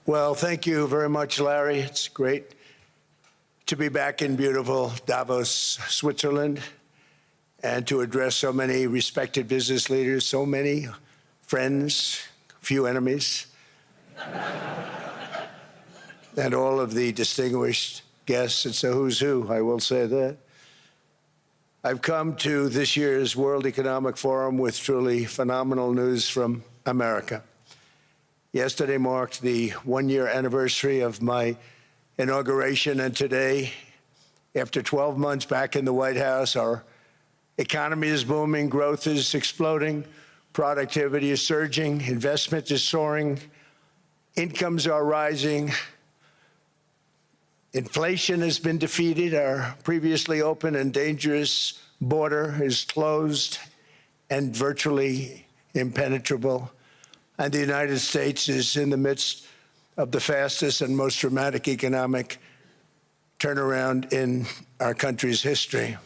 Well, thank you very much, Larry. It's great to be back in beautiful Davos, Switzerland, and to address so many respected business leaders, so many friends, few enemies, and all of the distinguished guests. It's a who's who, I will say that. I've come to this year's World Economic Forum with truly phenomenal news from America. Yesterday marked the one-year anniversary of my inauguration, and today, after 12 months back in the White House, our economy is booming, growth is exploding, productivity is surging, investment is soaring, incomes are rising, inflation has been defeated, our previously open and dangerous border is closed and virtually impenetrable. And the United States is in the midst of the fastest and most dramatic economic turnaround in our country's history.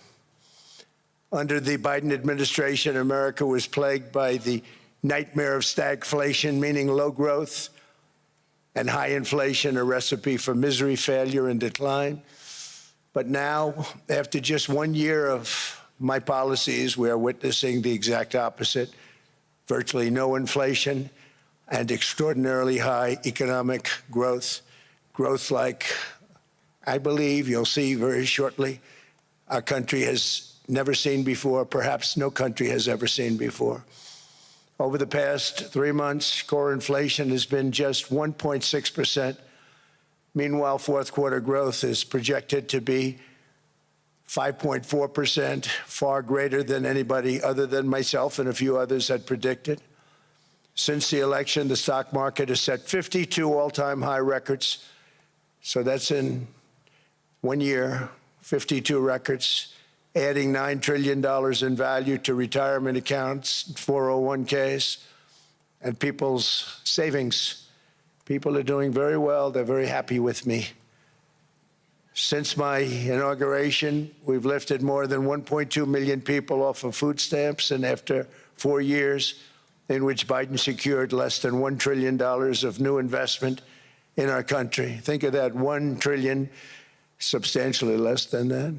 Under the Biden administration, America was plagued by the nightmare of stagflation, meaning low growth and high inflation, a recipe for misery, failure, and decline. But now, after just 1 year of my policies, we are witnessing the exact opposite. Virtually no inflation and extraordinarily high economic growth. Growth like I believe you'll see very shortly our country has never seen before, perhaps no country has ever seen before. Over the past 3 months, core inflation has been just 1.6%. Meanwhile, fourth quarter growth is projected to be 5.4%, far greater than anybody other than myself and a few others had predicted. Since the election, the stock market has set 52 all-time high records. So that's in 1 year, 52 records, adding $9 trillion in value to retirement accounts, 401ks, and people's savings. People are doing very well. They're very happy with me. Since my inauguration, we've lifted more than 1.2 million people off of food stamps, and after 4 years in which Biden secured less than $1 trillion of new investment in our country. Think of that, 1 trillion, substantially less than that.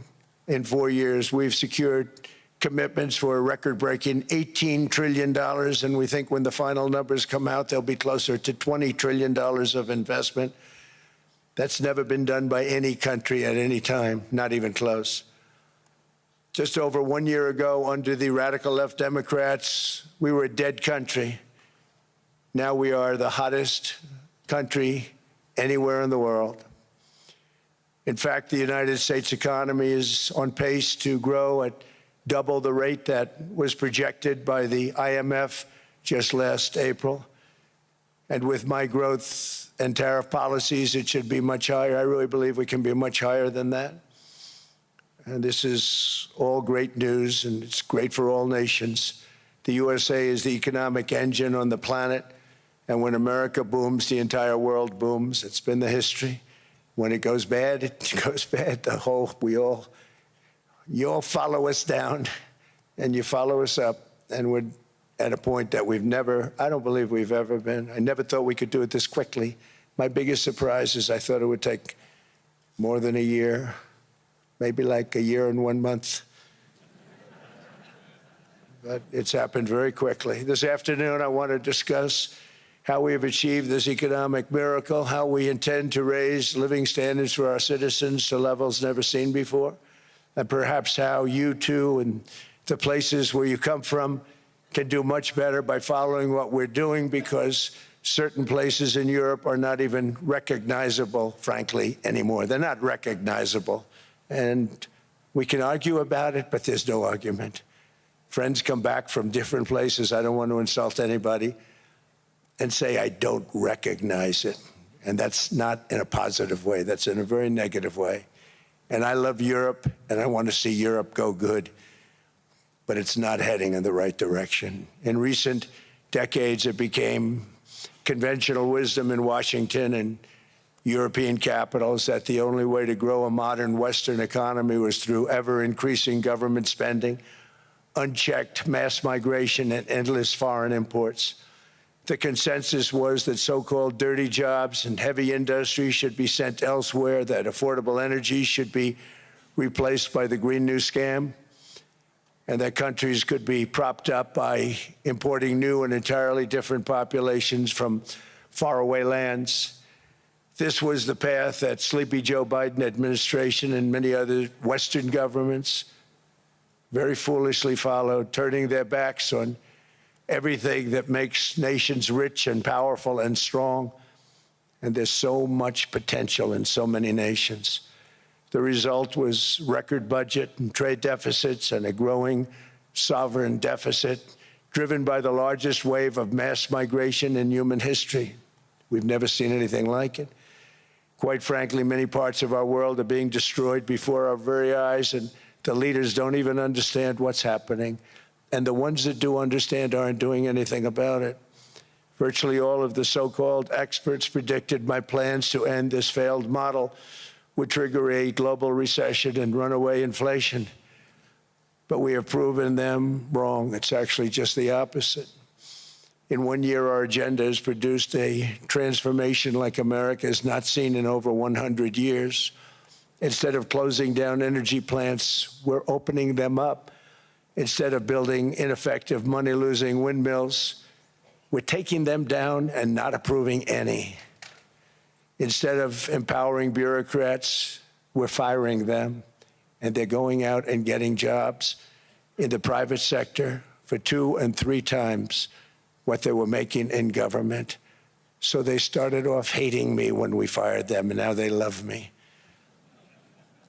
In 4 years, we've secured commitments for a record-breaking $18 trillion, and we think when the final numbers come out, they'll be closer to $20 trillion of investment. That's never been done by any country at any time, not even close. Just over 1 year ago, under the radical left Democrats, we were a dead country. Now we are the hottest country anywhere in the world. In fact, the United States economy is on pace to grow at double the rate that was projected by the IMF just last April. And with my growth and tariff policies, it should be much higher. I really believe we can be much higher than that. And this is all great news, and it's great for all nations. The USA is the economic engine on the planet, and when America booms, the entire world booms. It's been the history. When it goes bad, it goes bad. You all follow us down, and you follow us up, and we're at a point that I don't believe we've ever been. I never thought we could do it this quickly. My biggest surprise is I thought it would take more than a year, maybe like a year and 1 month. But it's happened very quickly. This afternoon, I want to discuss how we have achieved this economic miracle, how we intend to raise living standards for our citizens to levels never seen before, and perhaps how you too and the places where you come from can do much better by following what we're doing, because certain places in Europe are not even recognizable, frankly, anymore. They're not recognizable. And we can argue about it, but there's no argument. Friends come back from different places. I don't want to insult anybody and say I don't recognize it. And that's not in a positive way. That's in a very negative way. And I love Europe, and I want to see Europe go good. But it's not heading in the right direction. In recent decades, it became conventional wisdom in Washington and European capitals that the only way to grow a modern Western economy was through ever-increasing government spending, unchecked mass migration, and endless foreign imports. The consensus was that so-called dirty jobs and heavy industry should be sent elsewhere, that affordable energy should be replaced by the Green New Scam, and that countries could be propped up by importing new and entirely different populations from faraway lands. This was the path that Sleepy Joe Biden administration and many other Western governments very foolishly followed, turning their backs on everything that makes nations rich and powerful and strong. And there's so much potential in so many nations. The result was record budget and trade deficits and a growing sovereign deficit driven by the largest wave of mass migration in human history. We've never seen anything like it. Quite frankly, many parts of our world are being destroyed before our very eyes, and the leaders don't even understand what's happening. And the ones that do understand aren't doing anything about it. Virtually all of the so-called experts predicted my plans to end this failed model would trigger a global recession and runaway inflation. But we have proven them wrong. It's actually just the opposite. In 1 year, our agenda has produced a transformation like America has not seen in over 100 years. Instead of closing down energy plants, we're opening them up. Instead of building ineffective, money-losing windmills, we're taking them down and not approving any. Instead of empowering bureaucrats, we're firing them, and they're going out and getting jobs in the private sector for 2 and 3 times what they were making in government. So they started off hating me when we fired them, and now they love me.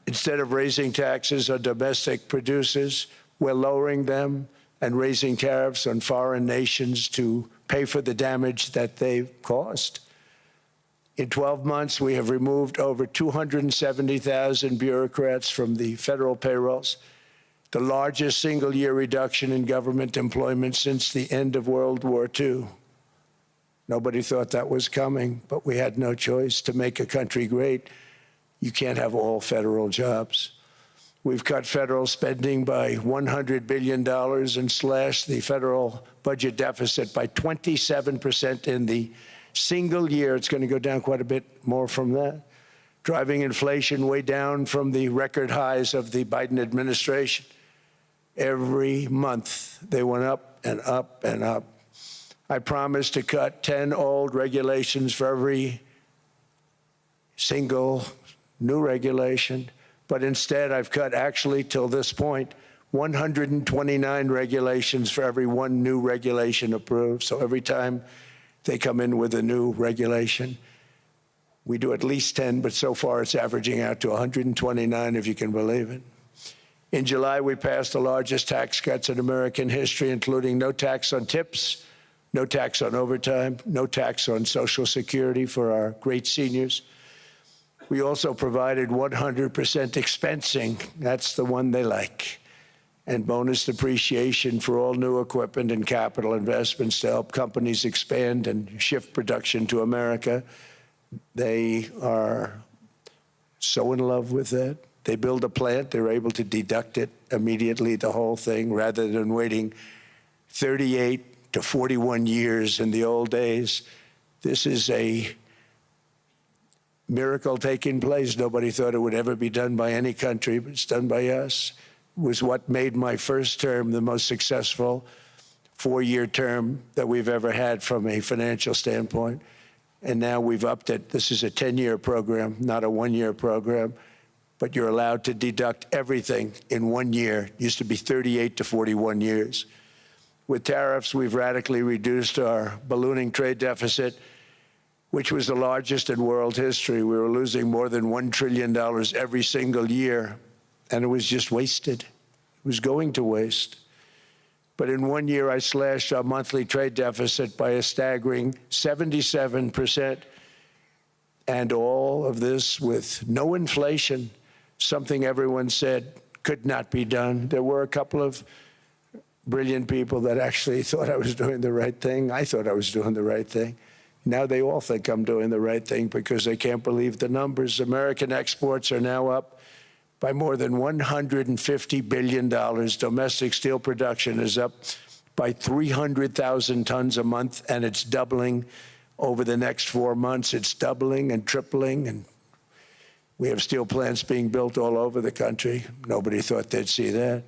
Instead of raising taxes on domestic producers, we're lowering them and raising tariffs on foreign nations to pay for the damage that they've caused. In 12 months, we have removed over 270,000 bureaucrats from the federal payrolls, the largest single-year reduction in government employment since the end of World War II. Nobody thought that was coming, but we had no choice. To make a country great, you can't have all federal jobs. We've cut federal spending by $100 billion and slashed the federal budget deficit by 27% in the single year. It's going to go down quite a bit more from that, driving inflation way down from the record highs of the Biden administration. Every month, they went up and up and up. I promised to cut 10 old regulations for every single new regulation. But instead, I've cut, actually, till this point, 129 regulations for every 1 new regulation approved. So every time they come in with a new regulation, we do at least 10, but so far it's averaging out to 129, if you can believe it. In July, we passed the largest tax cuts in American history, including no tax on tips, no tax on overtime, no tax on Social Security for our great seniors. We also provided 100% expensing, that's the one they like, and bonus depreciation for all new equipment and capital investments to help companies expand and shift production to America. They are so in love with that. They build a plant, they're able to deduct it immediately, the whole thing, rather than waiting 38 to 41 years in the old days. This is a miracle taking place. Nobody thought it would ever be done by any country, but it's done by us. It was what made my first term the most successful 4-year term that we've ever had from a financial standpoint. And now we've upped it. This is a 10-year program, not a 1-year program, but you're allowed to deduct everything in 1 year. It used to be 38 to 41 years. With tariffs, we've radically reduced our ballooning trade deficit, which was the largest in world history. We were losing more than $1 trillion every single year, and it was just wasted. It was going to waste. But in 1 year, I slashed our monthly trade deficit by a staggering 77%, and all of this with no inflation, something everyone said could not be done. There were a couple of brilliant people that actually thought I was doing the right thing. I thought I was doing the right thing. Now they all think I'm doing the right thing because they can't believe the numbers. American exports are now up by more than $150 billion. Domestic steel production is up by 300,000 tons a month, and it's doubling over the next 4 months. It's doubling and tripling, and we have steel plants being built all over the country. Nobody thought they'd see that.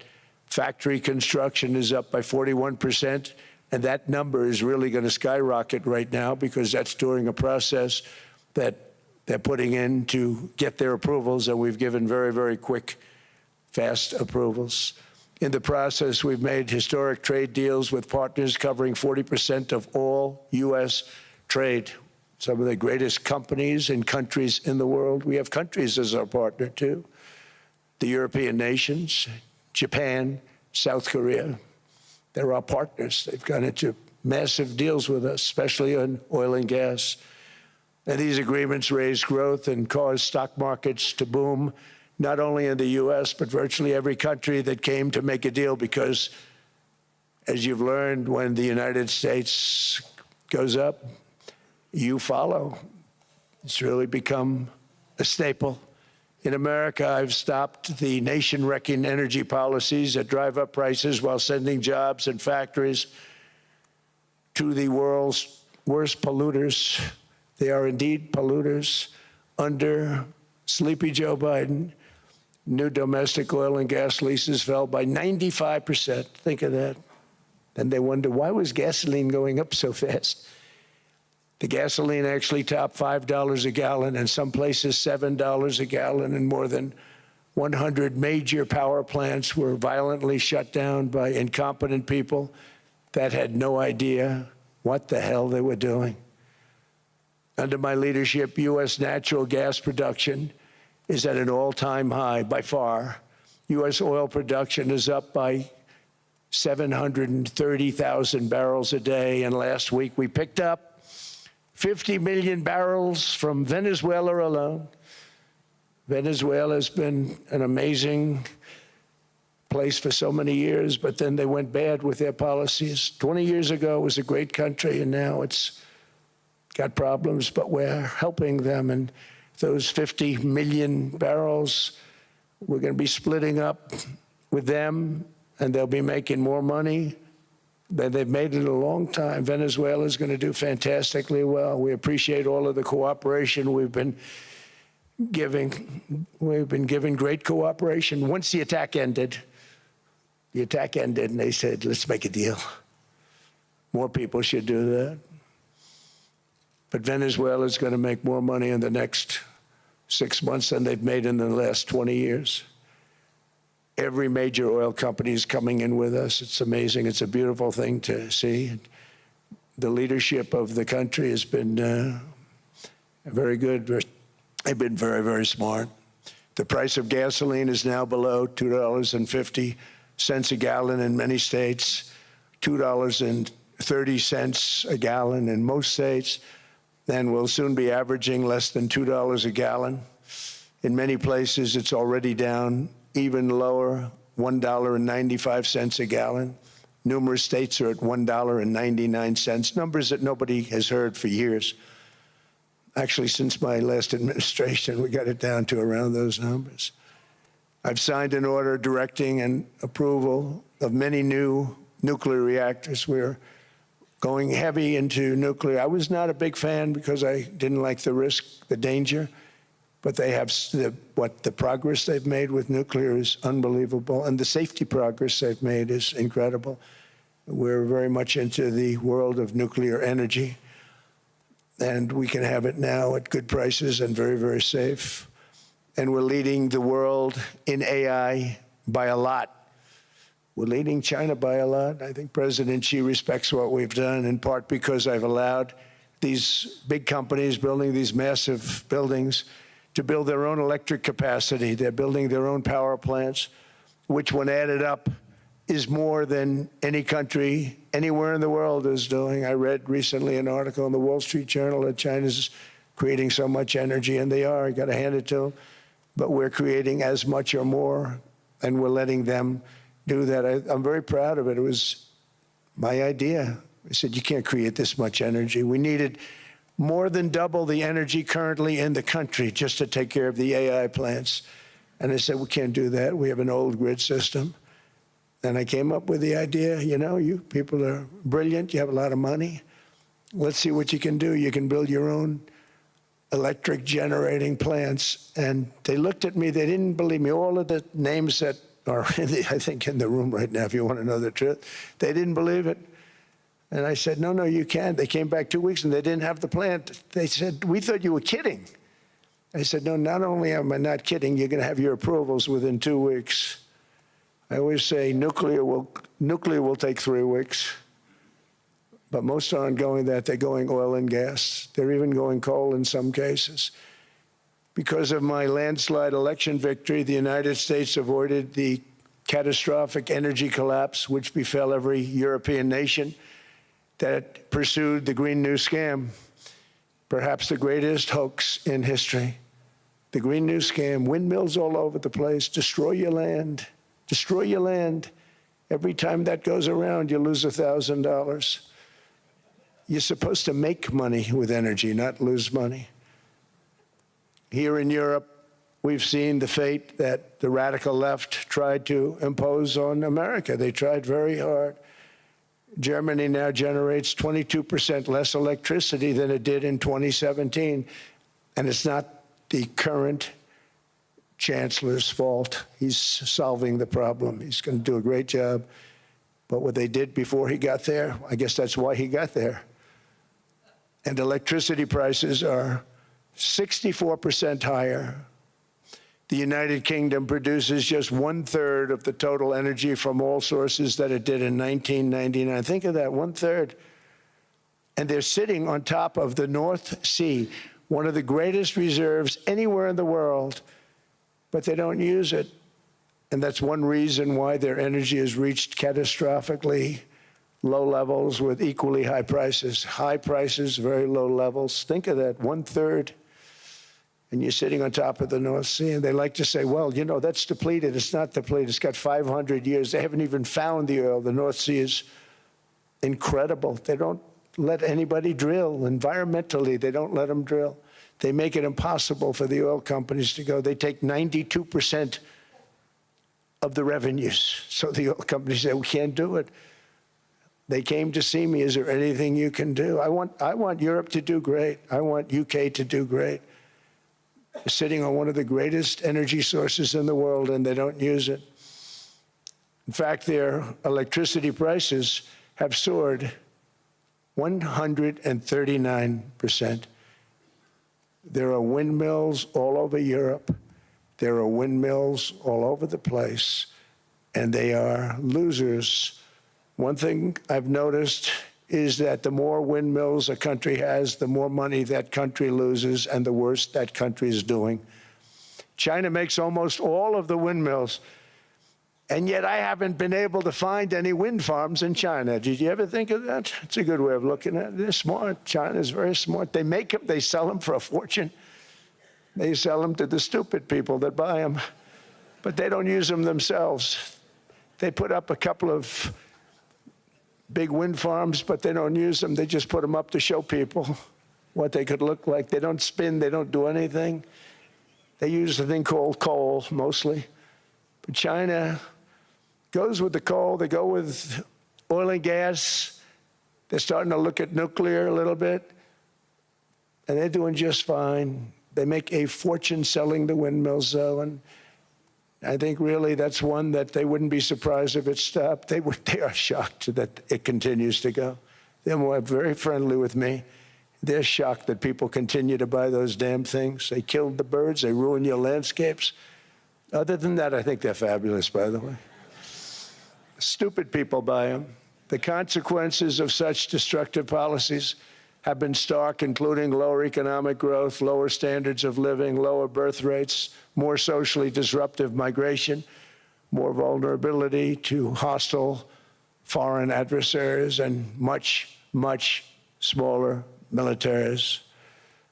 Factory construction is up by 41%, and that number is really going to skyrocket right now because that's during a process that they're putting in to get their approvals, and we've given very, very quick, fast approvals. In the process, we've made historic trade deals with partners covering 40% of all U.S. trade. Some of the greatest companies and countries in the world. We have countries as our partner, too. The European nations, Japan, South Korea. They're our partners. They've gone into massive deals with us, especially on oil and gas. And these agreements raise growth and cause stock markets to boom, not only in the U.S., but virtually every country that came to make a deal, because, as you've learned, when the United States goes up, you follow. It's really become a staple. In America, I've stopped the nation-wrecking energy policies that drive up prices while sending jobs and factories to the world's worst polluters. They are indeed polluters. Under sleepy Joe Biden, new domestic oil and gas leases fell by 95%. Think of that. Then they wonder, why was gasoline going up so fast? The gasoline actually topped $5 a gallon, and some places $7 a gallon, and more than 100 major power plants were violently shut down by incompetent people that had no idea what the hell they were doing. Under my leadership, U.S. natural gas production is at an all-time high by far. U.S. oil production is up by 730,000 barrels a day, and last week we picked up 50 million barrels from Venezuela alone. Venezuela has been an amazing place for so many years, but then they went bad with their policies. 20 years ago, it was a great country, and now it's got problems, but we're helping them. And those 50 million barrels, we're going to be splitting up with them, and they'll be making more money than they've made in a long time. Venezuela is going to do fantastically well. We appreciate all of the cooperation we've been giving. We've been giving great cooperation. Once the attack ended, and they said, let's make a deal. More people should do that. But Venezuela is going to make more money in the next 6 months than they've made in the last 20 years. Every major oil company is coming in with us. It's amazing. It's a beautiful thing to see. The leadership of the country has been very good. They've been very, very smart. The price of gasoline is now below $2.50 a gallon in many states, $2.30 a gallon in most states, and will soon be averaging less than $2 a gallon. In many places, it's already down even lower, $1.95 a gallon. Numerous states are at $1.99, numbers that nobody has heard for years. Actually, since my last administration, we got it down to around those numbers. I've signed an order directing and approval of many new nuclear reactors. We're going heavy into nuclear. I was not a big fan because I didn't like the risk, the danger. But they have the progress they've made with nuclear is unbelievable, and the safety progress they've made is incredible. We're very much into the world of nuclear energy, and we can have it now at good prices and very, very safe. And we're leading the world in AI by a lot. We're leading China by a lot. I think President Xi respects what we've done, in part because I've allowed these big companies building these massive buildings to build their own electric capacity. They're building their own power plants, which, when added up, is more than any country anywhere in the world is doing. I read recently an article in the Wall Street Journal that China's creating so much energy, and they are. I got to hand it to them. But we're creating as much or more, and we're letting them do that. I'm very proud of it. It was my idea. I said, you can't create this much energy. We needed more than double the energy currently in the country just to take care of the AI plants. And I said, we can't do that. We have an old grid system. And I came up with the idea, you know, you people are brilliant, you have a lot of money. Let's see what you can do. You can build your own electric generating plants. And they looked at me, they didn't believe me. All of the names that are, I think, in the room right now, if you want to know the truth, they didn't believe it. And I said, no, you can't. They came back 2 weeks and they didn't have the plant. They said, we thought you were kidding. I said, no, not only am I not kidding, you're going to have your approvals within 2 weeks. I always say nuclear will take 3 weeks. But most aren't going that. They're going oil and gas. They're even going coal in some cases. Because of my landslide election victory, the United States avoided the catastrophic energy collapse which befell every European nation that pursued the Green New Scam, perhaps the greatest hoax in history. The Green New Scam, windmills all over the place, destroy your land, destroy your land. Every time that goes around, you lose $1,000. You're supposed to make money with energy, not lose money. Here in Europe, we've seen the fate that the radical left tried to impose on America. They tried very hard. Germany now generates 22% less electricity than it did in 2017. And it's not the current chancellor's fault. He's solving the problem. He's going to do a great job. But what they did before he got there, I guess that's why he got there. And electricity prices are 64% higher. The United Kingdom produces just 1/3 of the total energy from all sources that it did in 1999. Think of that, 1/3. And they're sitting on top of the North Sea, one of the greatest reserves anywhere in the world, but they don't use it. And that's one reason why their energy has reached catastrophically low levels with equally high prices. High prices, very low levels. Think of that, 1/3. And you're sitting on top of the North Sea. And they like to say, well, you know, that's depleted. It's not depleted. It's got 500 years. They haven't even found the oil. The North Sea is incredible. They don't let anybody drill. Environmentally, they don't let them drill. They make it impossible for the oil companies to go. They take 92% of the revenues. So the oil companies say, we can't do it. They came to see me. Is there anything you can do? I want Europe to do great. I want UK to do great. They're sitting on one of the greatest energy sources in the world, and they don't use it. In fact, their electricity prices have soared 139%. There are windmills all over Europe. There are windmills all over the place, and they are losers. One thing I've noticed is that the more windmills a country has, the more money that country loses and the worse that country is doing. China makes almost all of the windmills, and yet I haven't been able to find any wind farms in China. Did you ever think of that? It's a good way of looking at it. They're smart. China's very smart. They make them, they sell them for a fortune. They sell them to the stupid people that buy them, but they don't use them themselves. They put up a couple of big wind farms, but they don't use them. They just put them up to show people what they could look like. They don't spin. They don't do anything. They use a thing called coal, mostly. But China goes with the coal. They go with oil and gas. They're starting to look at nuclear a little bit, and they're doing just fine. They make a fortune selling the windmills, though, and I think really that's one that they wouldn't be surprised if it stopped. They are shocked that it continues to go. They're very friendly with me. They're shocked that people continue to buy those damn things. They killed the birds. They ruin your landscapes. Other than that, I think they're fabulous, by the way. Stupid people buy them. The consequences of such destructive policies have been stark, including lower economic growth, lower standards of living, lower birth rates, more socially disruptive migration, more vulnerability to hostile foreign adversaries, and much, much smaller militaries.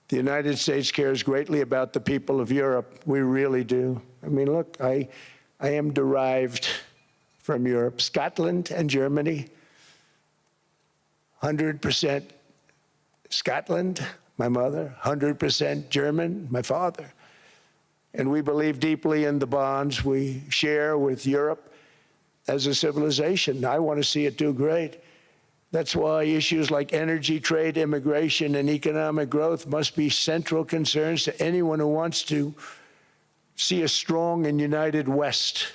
The United States cares greatly about the people of Europe. We really do. I mean, look, I am derived from Europe. Scotland and Germany, 100% Scotland, my mother, 100% German, my father. And we believe deeply in the bonds we share with Europe. as a civilization. I want to see it do great. That's why issues like energy, trade, immigration, and economic growth must be central concerns to anyone who wants to see a strong and united West,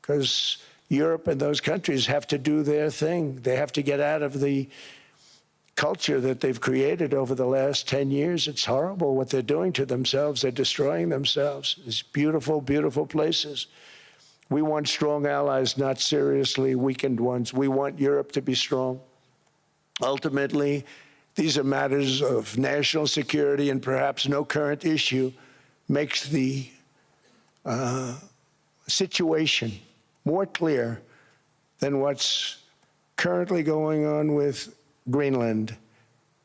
because Europe and those countries have to do their thing. They have to get out of the culture that they've created over the last 10 years. It's horrible what they're doing to themselves. They're destroying themselves. These beautiful, beautiful places. We want strong allies, not seriously weakened ones. We want Europe to be strong. Ultimately, these are matters of national security, and perhaps no current issue makes the situation more clear than what's currently going on with Greenland.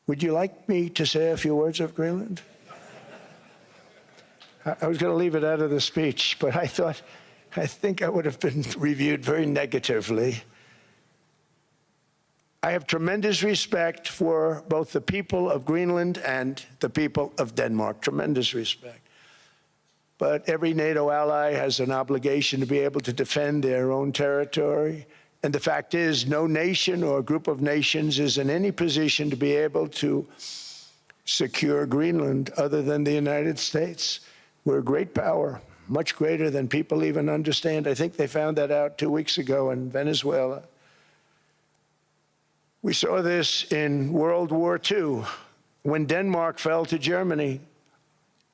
Would you like me to say a few words of Greenland? I was going to leave it out of the speech, but I think I would have been reviewed very negatively. I have tremendous respect for both the people of Greenland and the people of Denmark, tremendous respect. But every NATO ally has an obligation to be able to defend their own territory. And the fact is, no nation or group of nations is in any position to be able to secure Greenland other than the United States. We're a great power, much greater than people even understand. I think they found that out 2 weeks ago in Venezuela. We saw this in World War II, when Denmark fell to Germany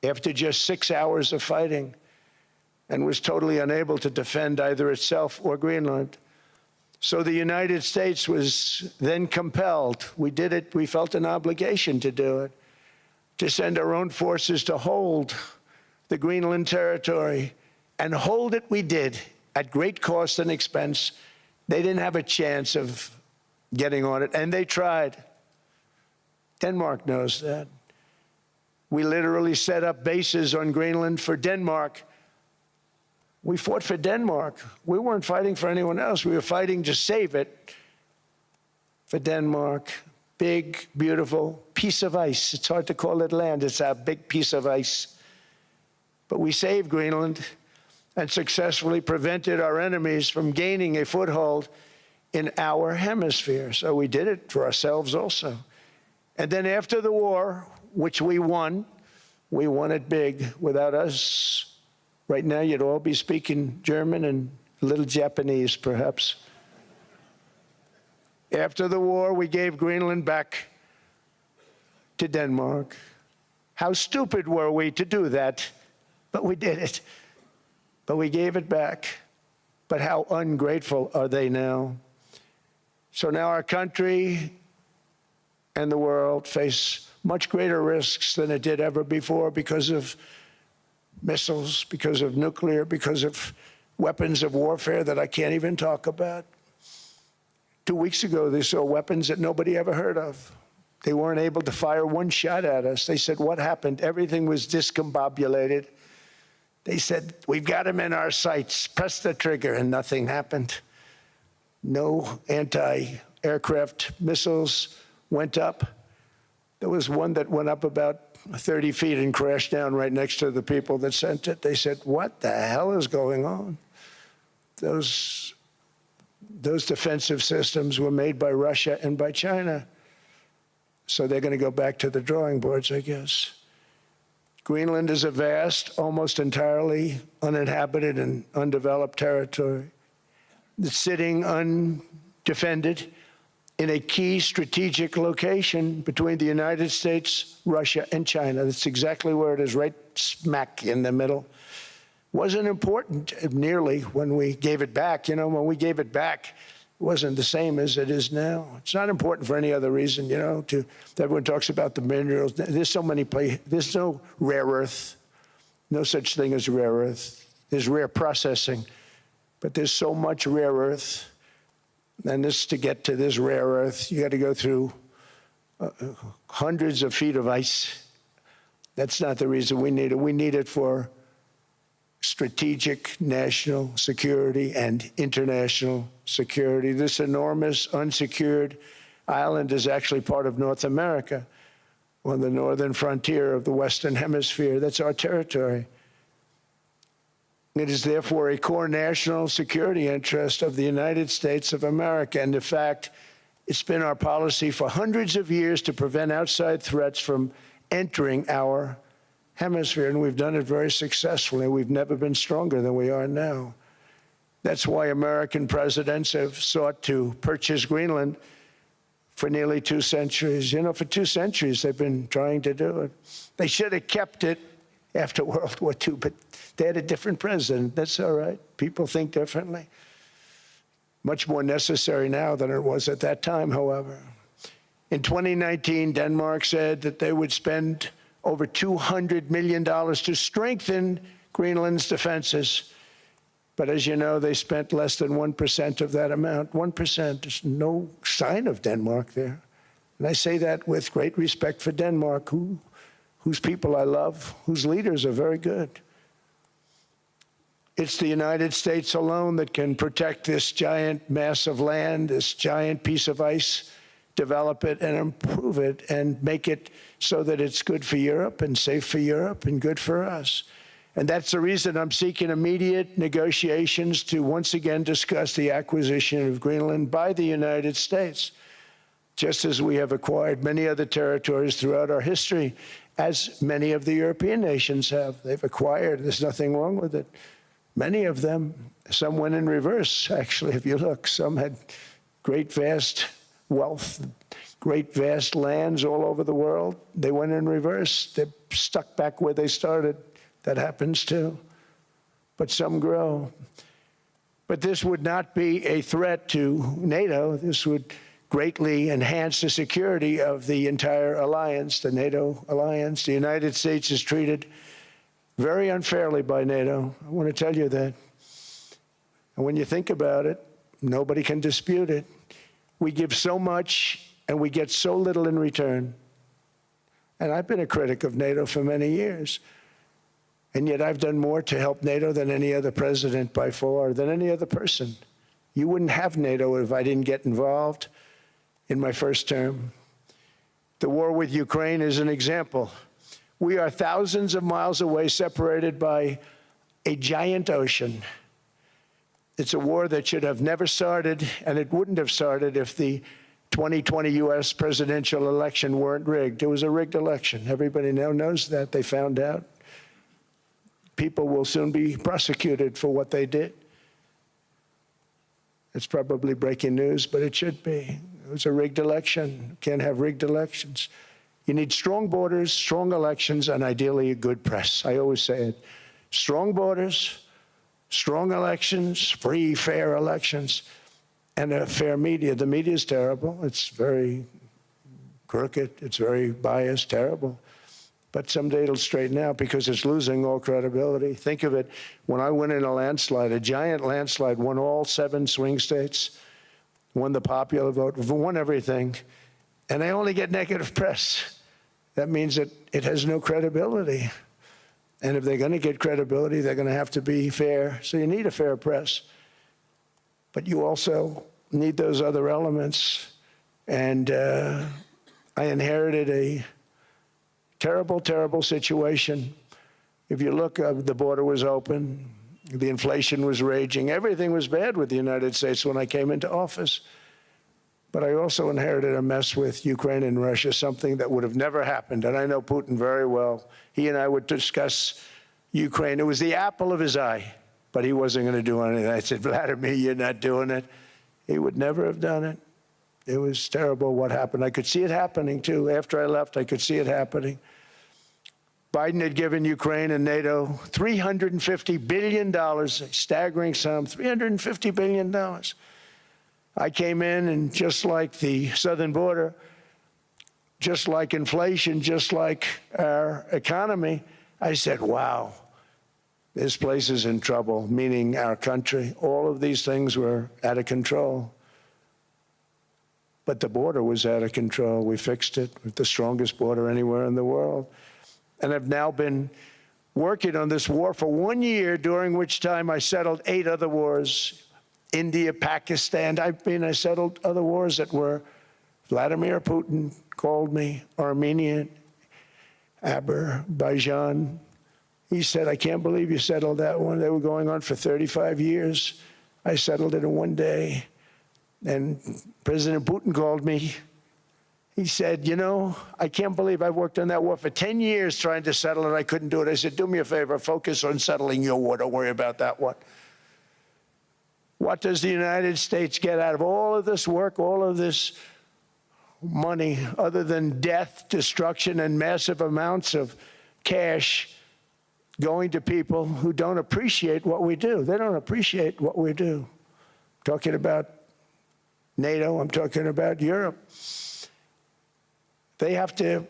after just 6 hours of fighting and was totally unable to defend either itself or Greenland. So the United States was then compelled, we did it, we felt an obligation to do it, to send our own forces to hold the Greenland territory, and hold it we did at great cost and expense. They didn't have a chance of getting on it, and they tried. Denmark knows that. We literally set up bases on Greenland for Denmark. We fought for Denmark. We weren't fighting for anyone else. We were fighting to save it for Denmark. Big, beautiful piece of ice. It's hard to call it land. It's a big piece of ice. But we saved Greenland and successfully prevented our enemies from gaining a foothold in our hemisphere. So we did it for ourselves also. And then after the war, which we won it big. Without us, right now you'd all be speaking German and a little Japanese, perhaps. After the war, we gave Greenland back to Denmark. How stupid were we to do that? But we did it. But we gave it back. But how ungrateful are they now? So now our country and the world face much greater risks than it did ever before because of missiles, because of nuclear, because of weapons of warfare that I can't even talk about. 2 weeks ago, they saw weapons that nobody ever heard of. They weren't able to fire one shot at us. They said, what happened? Everything was discombobulated. They said, we've got them in our sights. Press the trigger, and nothing happened. No anti-aircraft missiles went up. There was one that went up about 30 feet and crashed down right next to the people that sent it. They said, what the hell is going on? Those defensive systems were made by Russia and by China. So they're going to go back to the drawing boards, I guess. Greenland is a vast, almost entirely uninhabited and undeveloped territory that's sitting undefended in a key strategic location between the United States, Russia, and China. That's exactly where it is, right smack in the middle. Wasn't important nearly when we gave it back. You know, when we gave it back, it wasn't the same as it is now. It's not important for any other reason, you know, everyone talks about the minerals. There's so many places. There's no rare earth, no such thing as rare earth. There's rare processing, but there's so much rare earth. And to get to this rare earth, you got to go through hundreds of feet of ice. That's not the reason we need it. We need it for strategic national security and international security. This enormous unsecured island is actually part of North America, on the northern frontier of the Western Hemisphere. That's our territory. It is therefore a core national security interest of the United States of America. And in fact, it's been our policy for hundreds of years to prevent outside threats from entering our hemisphere, and we've done it very successfully. We've never been stronger than we are now. That's why American presidents have sought to purchase Greenland for nearly 2 centuries. You know, for 2 centuries they've been trying to do it. They should have kept it after World War II, but they had a different president. That's all right. People think differently. Much more necessary now than it was at that time, however. In 2019, Denmark said that they would spend over $200 million to strengthen Greenland's defenses. But as you know, they spent less than 1% of that amount. 1%. There's no sign of Denmark there. And I say that with great respect for Denmark, whose people I love, whose leaders are very good. It's the United States alone that can protect this giant mass of land, this giant piece of ice, develop it and improve it and make it so that it's good for Europe and safe for Europe and good for us. And that's the reason I'm seeking immediate negotiations to once again discuss the acquisition of Greenland by the United States, just as we have acquired many other territories throughout our history, as many of the European nations have. They've acquired, there's nothing wrong with it. Many of them, some went in reverse, actually, if you look. Some had great, vast wealth, great, vast lands all over the world. They went in reverse. They're stuck back where they started. That happens too. But some grow. But this would not be a threat to NATO. This would greatly enhance the security of the entire alliance, the NATO alliance. The United States is treated very unfairly by NATO. I want to tell you that. And when you think about it, nobody can dispute it. We give so much and we get so little in return. And I've been a critic of NATO for many years. And yet I've done more to help NATO than any other president by far, than any other person. You wouldn't have NATO if I didn't get involved in my first term. The war with Ukraine is an example. We are thousands of miles away, separated by a giant ocean. It's a war that should have never started, and it wouldn't have started if the 2020 U.S. presidential election weren't rigged. It was a rigged election. Everybody now knows that. They found out. People will soon be prosecuted for what they did. It's probably breaking news, but it should be. It was a rigged election. You can't have rigged elections. You need strong borders, strong elections, and ideally a good press. I always say it. Strong borders, strong elections, free, fair elections, and a fair media. The media is terrible. It's very crooked. It's very biased, terrible. But someday it'll straighten out because it's losing all credibility. Think of it. When I win in a landslide, a giant landslide, won all 7 swing states, won the popular vote, won everything, and I only get negative press. That means that it has no credibility. And if they're going to get credibility, they're going to have to be fair. So you need a fair press. But you also need those other elements. And I inherited a terrible, terrible situation. If you look, the border was open. The inflation was raging. Everything was bad with the United States when I came into office. But I also inherited a mess with Ukraine and Russia, something that would have never happened. And I know Putin very well. He and I would discuss Ukraine. It was the apple of his eye, but he wasn't going to do anything. I said, Vladimir, you're not doing it. He would never have done it. It was terrible what happened. I could see it happening, too. After I left, I could see it happening. Biden had given Ukraine and NATO $350 billion, a staggering sum, $350 billion. I came in, and just like the southern border, just like inflation, just like our economy, I said, wow, this place is in trouble, meaning our country. All of these things were out of control. But the border was out of control. We fixed it with the strongest border anywhere in the world. And I've now been working on this war for 1 year, during which time I settled 8 other wars. India, Pakistan. I settled other wars that were Vladimir Putin called me, Armenia, Azerbaijan, He said, I can't believe you settled that one. They were going on for 35 years. I settled it in one day. And President Putin called me. He said, you know, I can't believe I've worked on that war for 10 years trying to settle it. I couldn't do it. I said, do me a favor, focus on settling your war. Don't worry about that one. What does the United States get out of all of this work, all of this money, other than death, destruction, and massive amounts of cash going to people who don't appreciate what we do? They don't appreciate what we do. I'm talking about NATO, I'm talking about Europe. They have to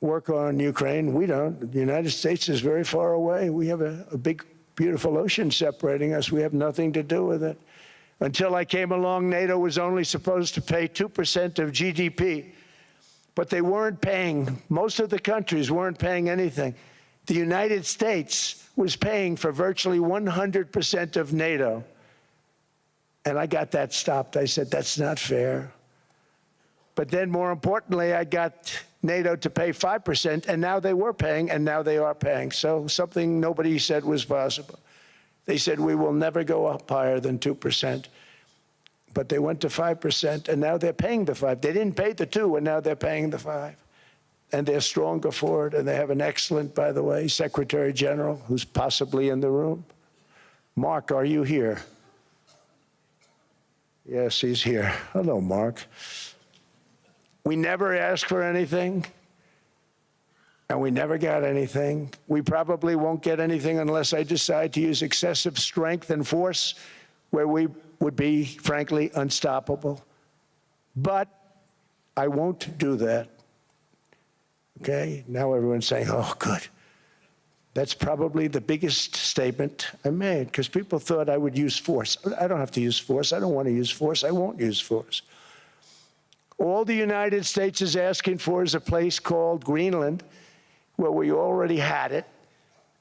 work on Ukraine. We don't. The United States is very far away. We have a big, beautiful ocean separating us. We have nothing to do with it. Until I came along, NATO was only supposed to pay 2% of GDP, but they weren't paying. Most of the countries weren't paying anything. The United States was paying for virtually 100% of NATO. And I got that stopped. I said, that's not fair. But then, more importantly, I got NATO to pay 5%, and now they were paying, and now they are paying. So something nobody said was possible. They said, we will never go up higher than 2%. But they went to 5%, and now they're paying the 5. They didn't pay the 2, and now they're paying the 5. And they're stronger for it, and they have an excellent, by the way, Secretary General, who's possibly in the room. Mark, are you here? Yes, he's here. Hello, Mark. We never asked for anything, and we never got anything. We probably won't get anything unless I decide to use excessive strength and force, where we would be, frankly, unstoppable. But I won't do that. Okay? Now everyone's saying, oh, good. That's probably the biggest statement I made, because people thought I would use force. I don't have to use force. I don't want to use force. I won't use force. All the United States is asking for is a place called Greenland, where we already had it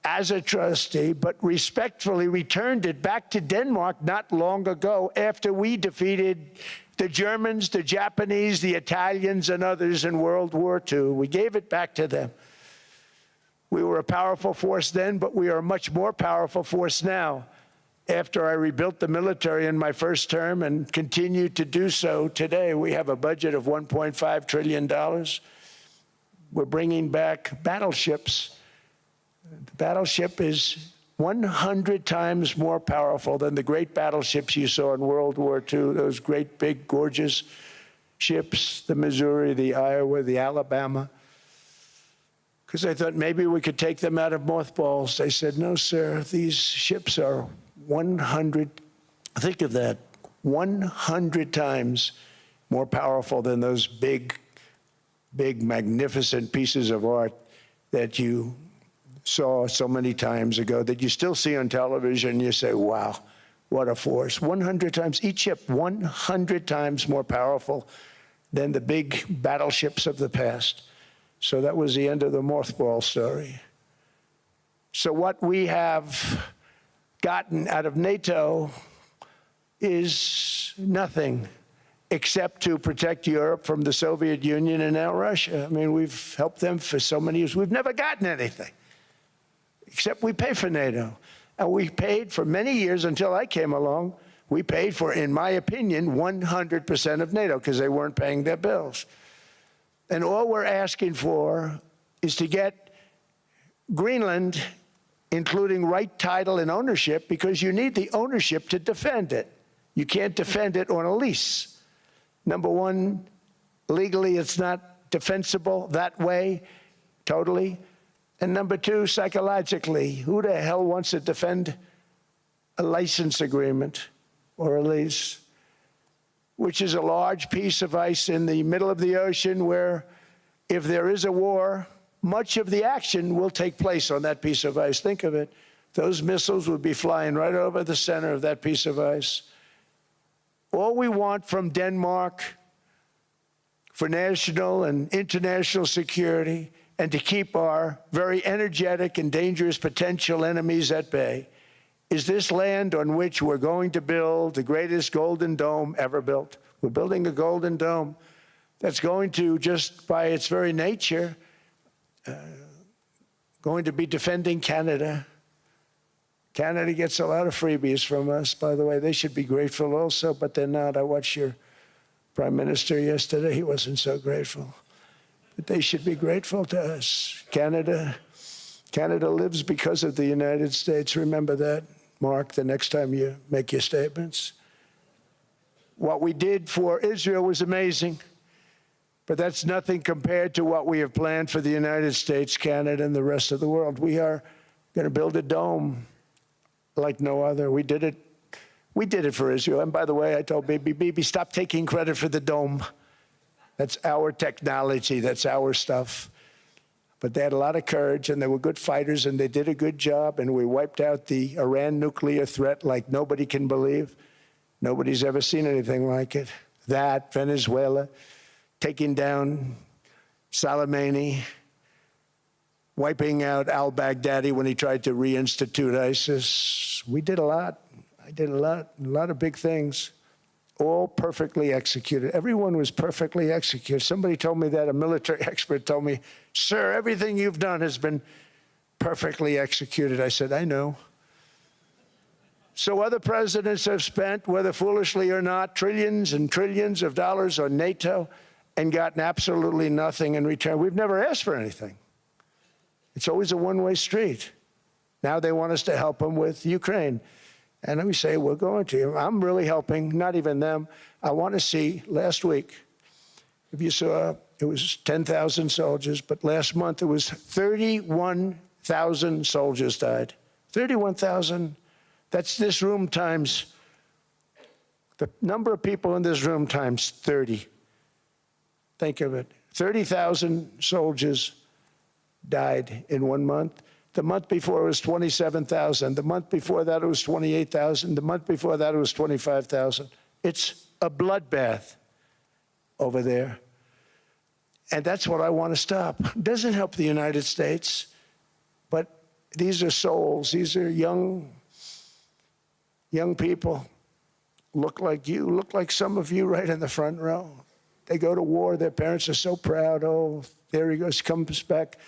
as a trustee, but respectfully returned it back to Denmark not long ago after we defeated the Germans, the Japanese, the Italians, and others in World War II. We gave it back to them. We were a powerful force then, but we are a much more powerful force now. After I rebuilt the military in my first term and continue to do so today, we have a budget of $1.5 trillion. We're bringing back battleships. The battleship is 100 times more powerful than the great battleships you saw in World War II, those great, big, gorgeous ships, the Missouri, the Iowa, the Alabama. Because I thought maybe we could take them out of mothballs. They said, no, sir, these ships are 100, think of that, 100 times more powerful than those big, magnificent pieces of art that you saw so many times ago, that you still see on television. You say, wow, what a force. 100 times, each ship 100 times more powerful than the big battleships of the past. So that was the end of the mothball story. So what we have gotten out of NATO is nothing except to protect Europe from the Soviet Union and now Russia. I mean, we've helped them for so many years. We've never gotten anything, except we pay for NATO. And we paid for many years until I came along. We paid for, in my opinion, 100% of NATO because they weren't paying their bills. And all we're asking for is to get Greenland, including right title and ownership, because you need the ownership to defend it. You can't defend it on a lease. Number one, legally it's not defensible that way, totally. And number two, psychologically, who the hell wants to defend a license agreement or a lease, which is a large piece of ice in the middle of the ocean where if there is a war, much of the action will take place on that piece of ice. Think of it. Those missiles would be flying right over the center of that piece of ice. All we want from Denmark for national and international security and to keep our very energetic and dangerous potential enemies at bay is this land on which we're going to build the greatest golden dome ever built. We're building a golden dome that's going to, just by its very nature, going to be defending Canada. Canada gets a lot of freebies from us, by the way. They should be grateful also, but they're not. I watched your Prime Minister yesterday. He wasn't so grateful. But they should be grateful to us. Canada lives because of the United States. Remember that, Mark, the next time you make your statements. What we did for Israel was amazing, but that's nothing compared to what we have planned for the United States, Canada, and the rest of the world. We are going to build a dome like no other. We did it for Israel. And by the way, I told Bibi, stop taking credit for the dome. That's our technology. That's our stuff. But they had a lot of courage, and they were good fighters, and they did a good job, and we wiped out the Iran nuclear threat like nobody can believe. Nobody's ever seen anything like it. That, Venezuela, taking down Soleimani, wiping out al-Baghdadi when he tried to reinstitute ISIS. We did a lot. I did a lot of big things, all perfectly executed. Everyone was perfectly executed. Somebody told me that, a military expert told me, sir, everything you've done has been perfectly executed. I said, I know. So other presidents have spent, whether foolishly or not, trillions and trillions of dollars on NATO and gotten absolutely nothing in return. We've never asked for anything. It's always a one-way street. Now they want us to help them with Ukraine. And let me say, we're going to. I'm really helping, not even them. I want to see, last week, if you saw, it was 10,000 soldiers, but last month it was 31,000 soldiers died. 31,000. That's this room times, the number of people in this room times 30. Think of it. 30,000 soldiers died in 1 month. The month before it was 27,000. The month before that it was 28,000. The month before that it was 25,000. It's a bloodbath over there. And that's what I want to stop. It doesn't help the United States, but these are souls. These are young people. Look like you, look like some of you right in the front row. They go to war. Their parents are so proud. Oh, there he goes, comes back.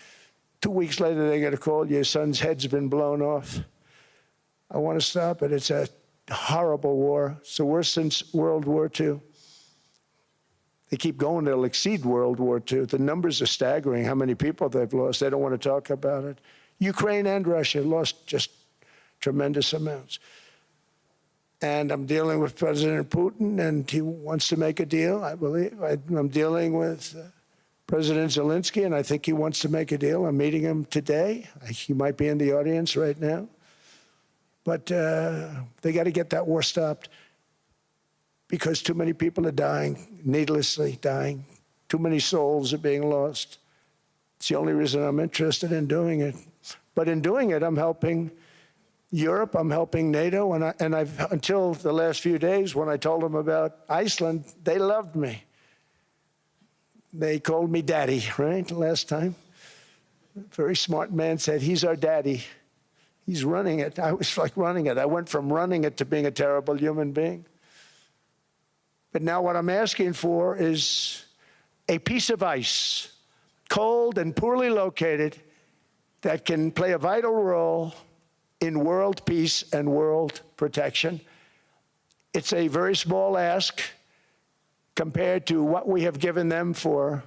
2 weeks later, they get a call, your son's head's been blown off. I want to stop it. It's a horrible war. It's the worst since World War II. They keep going, they'll exceed World War II. The numbers are staggering, how many people they've lost. They don't want to talk about it. Ukraine and Russia lost just tremendous amounts. And I'm dealing with President Putin, and he wants to make a deal, I believe. I'm dealing with President Zelensky, and I think he wants to make a deal. I'm meeting him today. He might be in the audience right now. But they got to get that war stopped because too many people are dying, needlessly dying. Too many souls are being lost. It's the only reason I'm interested in doing it. But in doing it, I'm helping Europe, I'm helping NATO, and I've until the last few days when I told them about Iceland, they loved me. They called me daddy, right, last time. A very smart man said, he's our daddy. He's running it. I was like running it. I went from running it to being a terrible human being. But now what I'm asking for is a piece of ice, cold and poorly located, that can play a vital role in world peace and world protection. It's a very small ask compared to what we have given them for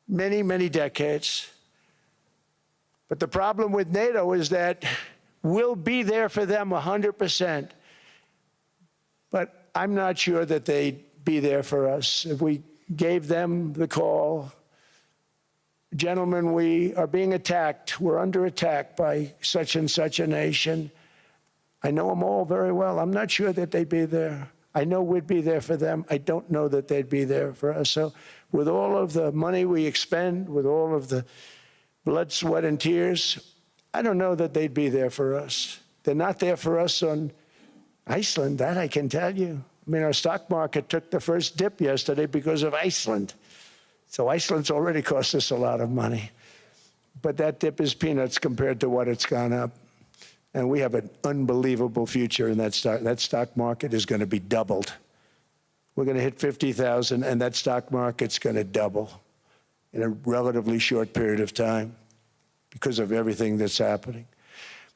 many, many decades. But the problem with NATO is that we'll be there for them 100%. But I'm not sure that they'd be there for us. If we gave them the call, gentlemen, we are being attacked. We're under attack by such and such a nation. I know them all very well. I'm not sure that they'd be there. I know we'd be there for them. I don't know that they'd be there for us. So with all of the money we expend, with all of the blood, sweat, and tears, I don't know that they'd be there for us. They're not there for us on Iceland, that I can tell you. I mean, our stock market took the first dip yesterday because of Iceland. So Iceland's already cost us a lot of money. But that dip is peanuts compared to what it's gone up. And we have an unbelievable future in that stock. That stock market is going to be doubled. We're going to hit 50,000, and that stock market's going to double in a relatively short period of time. because of everything that's happening.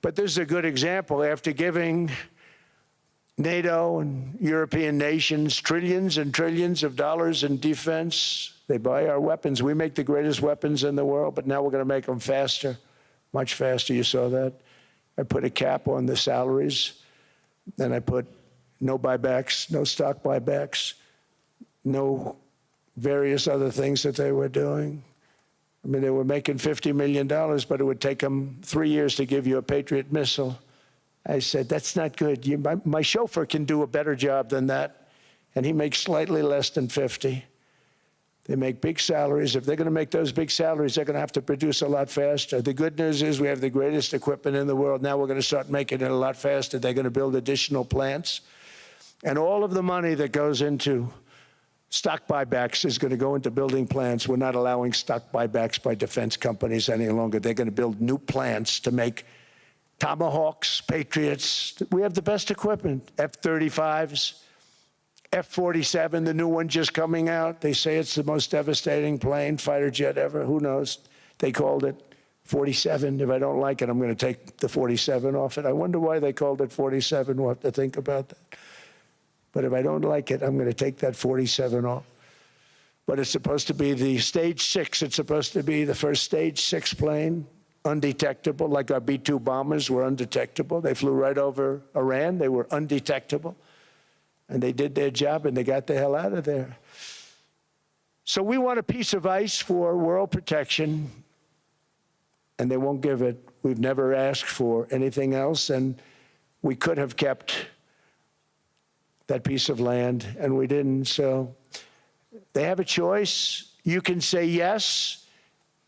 But this is a good example. After giving NATO and European nations trillions and trillions of dollars in defense, they buy our weapons. We make the greatest weapons in the world, but now we're going to make them faster, much faster. You saw that. I put a cap on the salaries, and I put no buybacks, no stock buybacks, no various other things that they were doing. I mean, they were making $50 million, but it would take them 3 years to give you a Patriot missile. I said, that's not good. My chauffeur can do a better job than that, and he makes slightly less than 50. They make big salaries. If they're going to make those big salaries, they're going to have to produce a lot faster. The good news is we have the greatest equipment in the world. Now we're going to start making it a lot faster. They're going to build additional plants. And all of the money that goes into stock buybacks is going to go into building plants. We're not allowing stock buybacks by defense companies any longer. They're going to build new plants to make Tomahawks, Patriots. We have the best equipment, F-35s, F-47, the new one just coming out. They say it's the most devastating plane, fighter jet ever. Who knows? They called it 47. If I don't like it, I'm going to take the 47 off it. I wonder why they called it 47. We'll have to think about that. But if I don't like it, I'm going to take that 47 off. But it's supposed to be the Stage 6. It's supposed to be the first Stage 6 plane, undetectable, like our B-2 bombers were undetectable. They flew right over Iran. They were undetectable. And they did their job, and they got the hell out of there. So we want a piece of ice for world protection, and they won't give it. We've never asked for anything else, and we could have kept that piece of land, and we didn't. So they have a choice. You can say yes,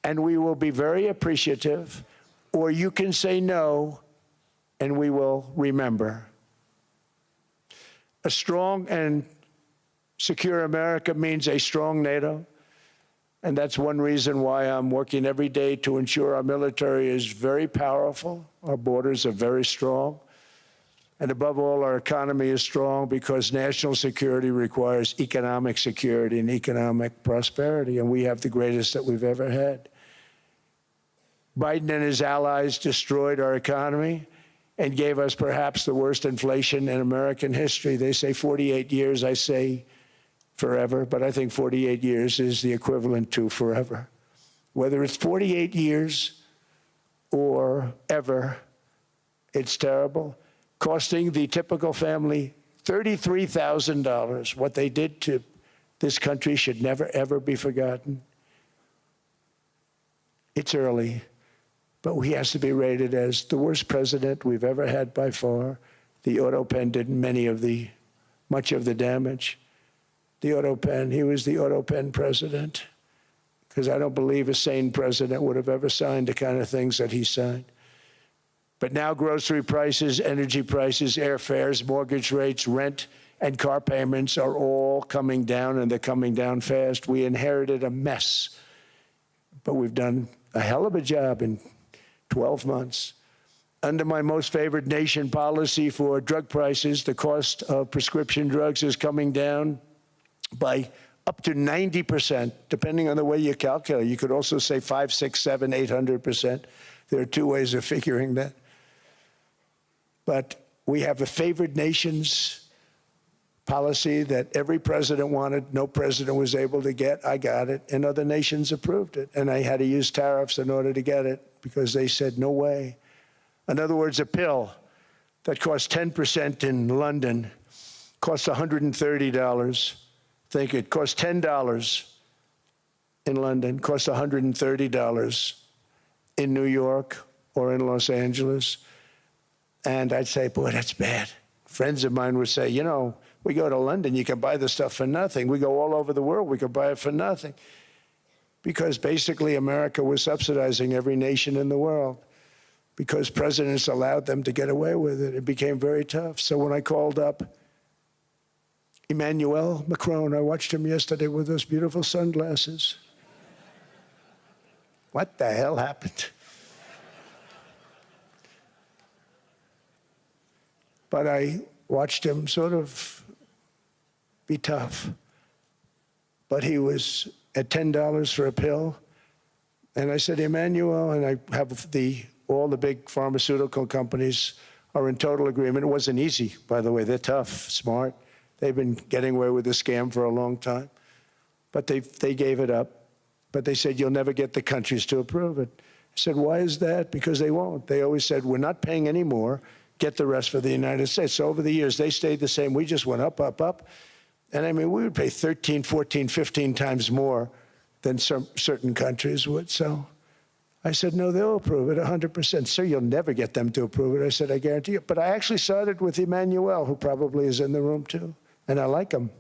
and we will be very appreciative, or you can say no, and we will remember. A strong and secure America means a strong NATO, and that's one reason why I'm working every day to ensure our military is very powerful, our borders are very strong, and above all, our economy is strong, because national security requires economic security and economic prosperity, and we have the greatest that we've ever had. Biden and his allies destroyed our economy and gave us perhaps the worst inflation in American history. They say 48 years, I say forever, but I think 48 years is the equivalent to forever. Whether it's 48 years or ever, it's terrible, costing the typical family $33,000. What they did to this country should never, ever be forgotten. It's early, but he has to be rated as the worst president we've ever had by far. The auto pen did much of the damage. The auto pen, he was the auto pen president, because I don't believe a sane president would have ever signed the kind of things that he signed. But now grocery prices, energy prices, airfares, mortgage rates, rent, and car payments are all coming down, and they're coming down fast. We inherited a mess, but we've done a hell of a job in 12 months. Under my most favored nation policy for drug prices, the cost of prescription drugs is coming down by up to 90%, depending on the way you calculate. You could also say 5, 6, 7, 800%. There are two ways of figuring that. But we have a favored nations policy that every president wanted, no president was able to get. I got it, and other nations approved it. And I had to use tariffs in order to get it, because they said, no way. In other words, a pill that costs 10% in London costs $130. Think it costs $10 in London, costs $130 in New York or in Los Angeles. And I'd say, boy, that's bad. Friends of mine would say, you know, we go to London, you can buy the stuff for nothing. We go all over the world, we can buy it for nothing. Because basically America was subsidizing every nation in the world, because presidents allowed them to get away with it. It became very tough. So when I called up Emmanuel Macron, I watched him yesterday with those beautiful sunglasses. What the hell happened? But I watched him sort of be tough. But he was at $10 for a pill, And I said, Emmanuel, and I have all the big pharmaceutical companies are in total agreement. It wasn't easy, by the way. They're tough, smart. They've been getting away with the scam for a long time. But they gave it up. But they said, you'll never get the countries to approve it. I said, why is that? Because they won't. They always said, we're not paying any more. Get the rest for the United States. So over the years, they stayed the same. We just went up, up, up. And I mean, we would pay 13, 14, 15 times more than certain countries would. So I said, no, they'll approve it 100%. Sir, you'll never get them to approve it. I said, I guarantee you. But I actually started with Emmanuel, who probably is in the room too. And I like him.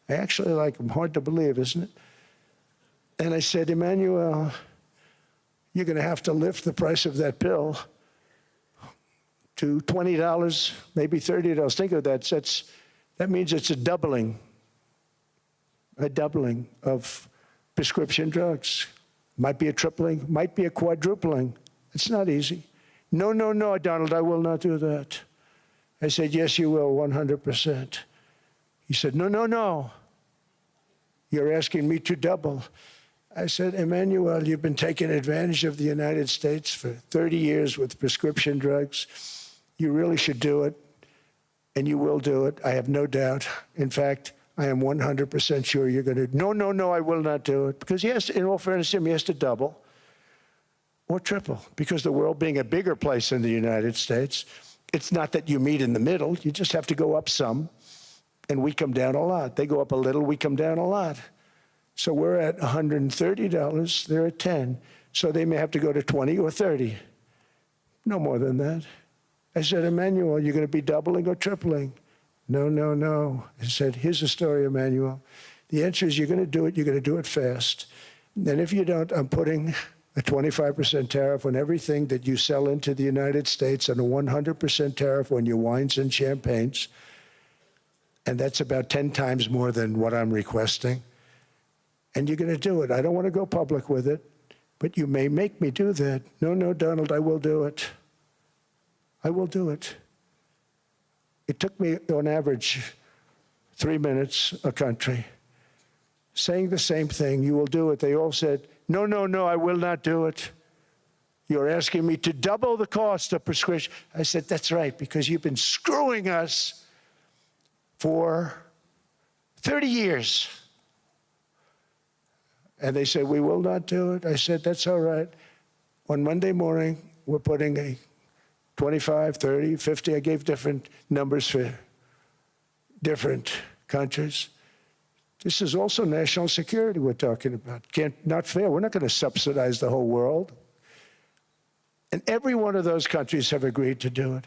I actually like him. Hard to believe, isn't it? And I said, Emmanuel, you're going to have to lift the price of that pill to $20, maybe $30. Think of that. That means it's a doubling of prescription drugs. Might be a tripling, might be a quadrupling. It's not easy. No, no, no, Donald, I will not do that. I said, yes, you will, 100%. He said, no, no, no. You're asking me to double. I said, Emmanuel, you've been taking advantage of the United States for 30 years with prescription drugs. You really should do it, and you will do it. I have no doubt. In fact, I am 100% sure you're going to. No, no, no, I will not do it. Because yes, in all fairness to him, he has to double or triple. Because the world being a bigger place than the United States, it's not that you meet in the middle. You just have to go up some, and we come down a lot. They go up a little, we come down a lot. So we're at $130, they're at 10. So they may have to go to 20 or 30. No more than that. I said, Emmanuel, you're going to be doubling or tripling? No, no, no. I said, here's the story, Emmanuel. The answer is you're going to do it. You're going to do it fast. And if you don't, I'm putting a 25% tariff on everything that you sell into the United States and a 100% tariff on your wines and champagnes. And that's about 10 times more than what I'm requesting. And you're going to do it. I don't want to go public with it, but you may make me do that. No, no, Donald, I will do it. I will do it. It took me, on average, 3 minutes a country, saying the same thing. You will do it. They all said, no, no, no, I will not do it. You're asking me to double the cost of prescription. I said, that's right, because you've been screwing us for 30 years. And they said, we will not do it. I said, that's all right. On Monday morning, we're putting a 25, 30, 50. I gave different numbers for different countries. This is also national security we're talking about. Not fair. We're not going to subsidize the whole world. And every one of those countries have agreed to do it.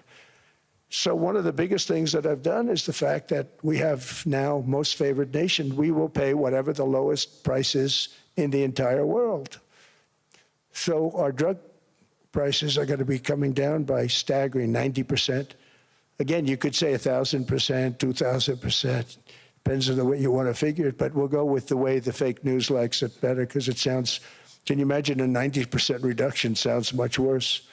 So one of the biggest things that I've done is the fact that we have now most favored nation. We will pay whatever the lowest price is in the entire world. So our drug prices are going to be coming down by staggering 90%. Again, you could say 1,000%, 2,000%. Depends on the way you want to figure it, but we'll go with the way the fake news likes it better because it sounds, can you imagine a 90% reduction sounds much worse.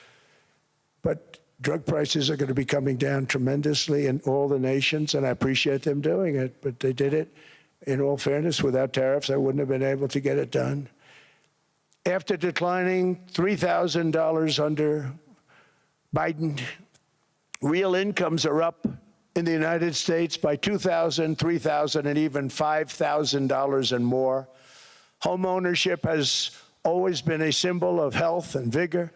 But drug prices are going to be coming down tremendously in all the nations, and I appreciate them doing it, but they did it. In all fairness, without tariffs, I wouldn't have been able to get it done. After declining $3,000 under Biden, real incomes are up in the United States by $2,000, $3,000, and even $5,000 and more. Home ownership has always been a symbol of health and vigor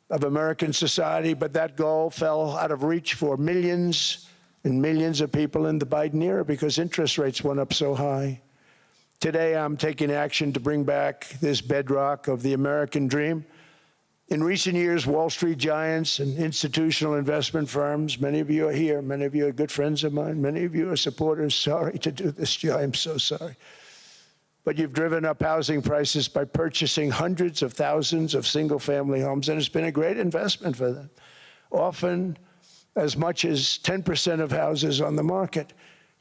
of American society, but that goal fell out of reach for millions and millions of people in the Biden era because interest rates went up so high. Today, I'm taking action to bring back this bedrock of the American dream. In recent years, Wall Street giants and institutional investment firms, many of you are here, many of you are good friends of mine, many of you are supporters. Sorry to do this to you, I'm so sorry. But you've driven up housing prices by purchasing hundreds of thousands of single-family homes, and it's been a great investment for them. Often as much as 10% of houses on the market.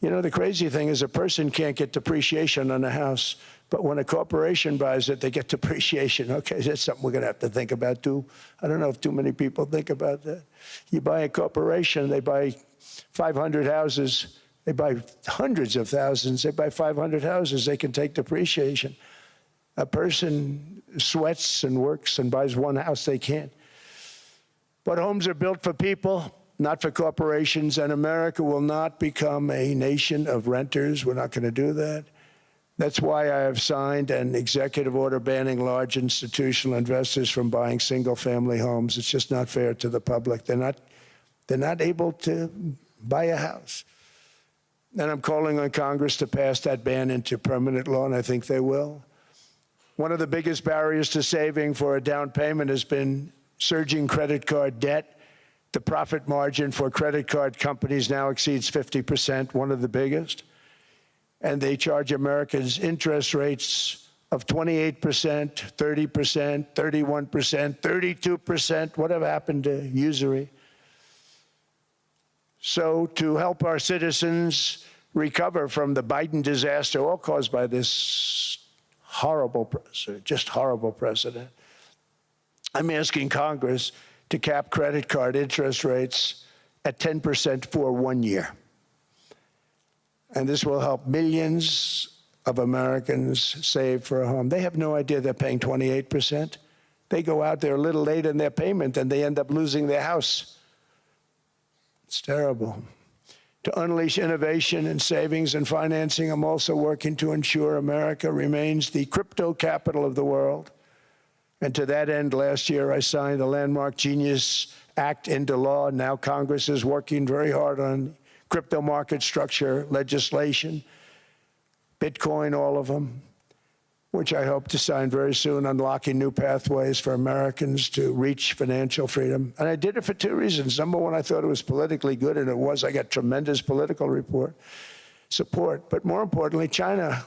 You know, the crazy thing is a person can't get depreciation on a house, but when a corporation buys it, they get depreciation. Okay, that's something we're going to have to think about, too. I don't know if too many people think about that. You buy a corporation, they buy 500 houses. They buy hundreds of thousands. They buy 500 houses. They can take depreciation. A person sweats and works and buys one house they can. But homes are built for people, not for corporations, and America will not become a nation of renters. We're not going to do that. That's why I have signed an executive order banning large institutional investors from buying single-family homes. It's just not fair to the public. They're not able to buy a house. And I'm calling on Congress to pass that ban into permanent law, and I think they will. One of the biggest barriers to saving for a down payment has been surging credit card debt. The profit margin for credit card companies now exceeds 50%, one of the biggest. And they charge Americans interest rates of 28%, 30%, 31%, 32%. Whatever happened to usury? So to help our citizens recover from the Biden disaster, all caused by this horrible precedent, just horrible precedent, I'm asking Congress to cap credit card interest rates at 10% for 1 year. And this will help millions of Americans save for a home. They have no idea they're paying 28%. They go out there a little late in their payment and they end up losing their house. It's terrible. To unleash innovation in savings and financing, I'm also working to ensure America remains the crypto capital of the world. And to that end, last year I signed the landmark Genius Act into law. Now Congress is working very hard on crypto market structure legislation, Bitcoin, all of them, which I hope to sign very soon, unlocking new pathways for Americans to reach financial freedom. And I did it for two reasons. Number one, I thought it was politically good, and it was. I got tremendous political support. But more importantly, China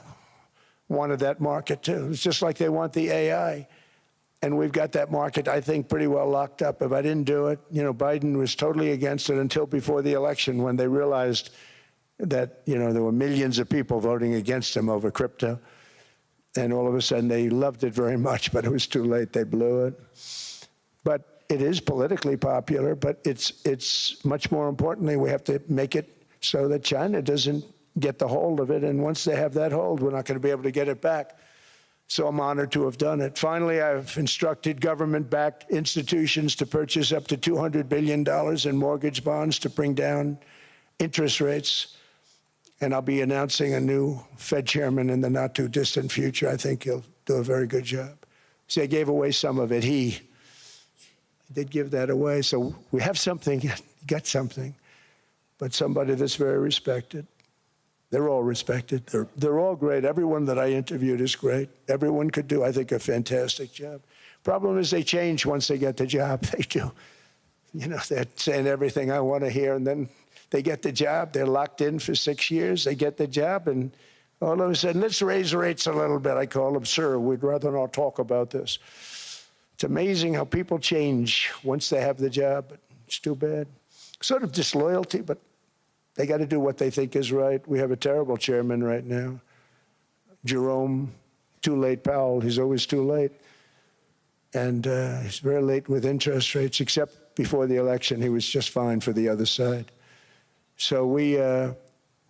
wanted that market too. It's just like they want the AI. And we've got that market, I think, pretty well locked up. If I didn't do it, Biden was totally against it until before the election, when they realized that, there were millions of people voting against him over crypto. And all of a sudden, they loved it very much, but it was too late. They blew it. But it is politically popular, but it's much more importantly, we have to make it so that China doesn't get the hold of it. And once they have that hold, we're not going to be able to get it back. So I'm honored to have done it. Finally, I've instructed government-backed institutions to purchase up to $200 billion in mortgage bonds to bring down interest rates. And I'll be announcing a new Fed chairman in the not-too-distant future. I think he'll do a very good job. See, I gave away some of it. He did give that away. So we have something, got something, but somebody that's very respected. They're all respected. They're all great. Everyone that I interviewed is great. Everyone could do, I think, a fantastic job. Problem is they change once they get the job. They do. They're saying everything I want to hear, and then they get the job. They're locked in for 6 years. They get the job, and all of a sudden, let's raise rates a little bit. I call them, sir, we'd rather not talk about this. It's amazing how people change once they have the job, but it's too bad. Sort of disloyalty, but they got to do what they think is right. We have a terrible chairman right now, Jerome Too Late Powell. He's always too late. And he's very late with interest rates, except before the election. He was just fine for the other side. So we're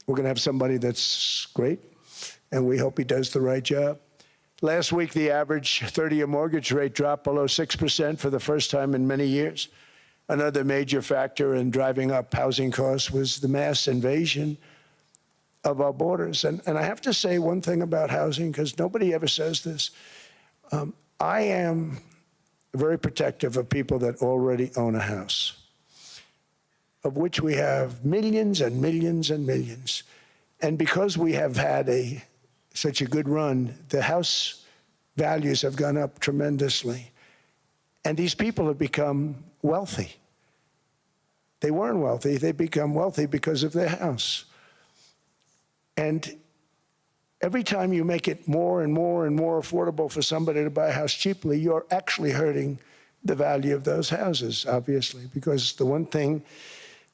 going to have somebody that's great, and we hope he does the right job. Last week, the average 30-year mortgage rate dropped below 6% for the first time in many years. Another major factor in driving up housing costs was the mass invasion of our borders. And I have to say one thing about housing, because nobody ever says this. I am very protective of people that already own a house, of which we have millions and millions and millions. And because we have had such a good run, the house values have gone up tremendously. And these people have become wealthy. They weren't wealthy. They become wealthy because of their house. And every time you make it more and more and more affordable for somebody to buy a house cheaply, you're actually hurting the value of those houses, obviously, because the one thing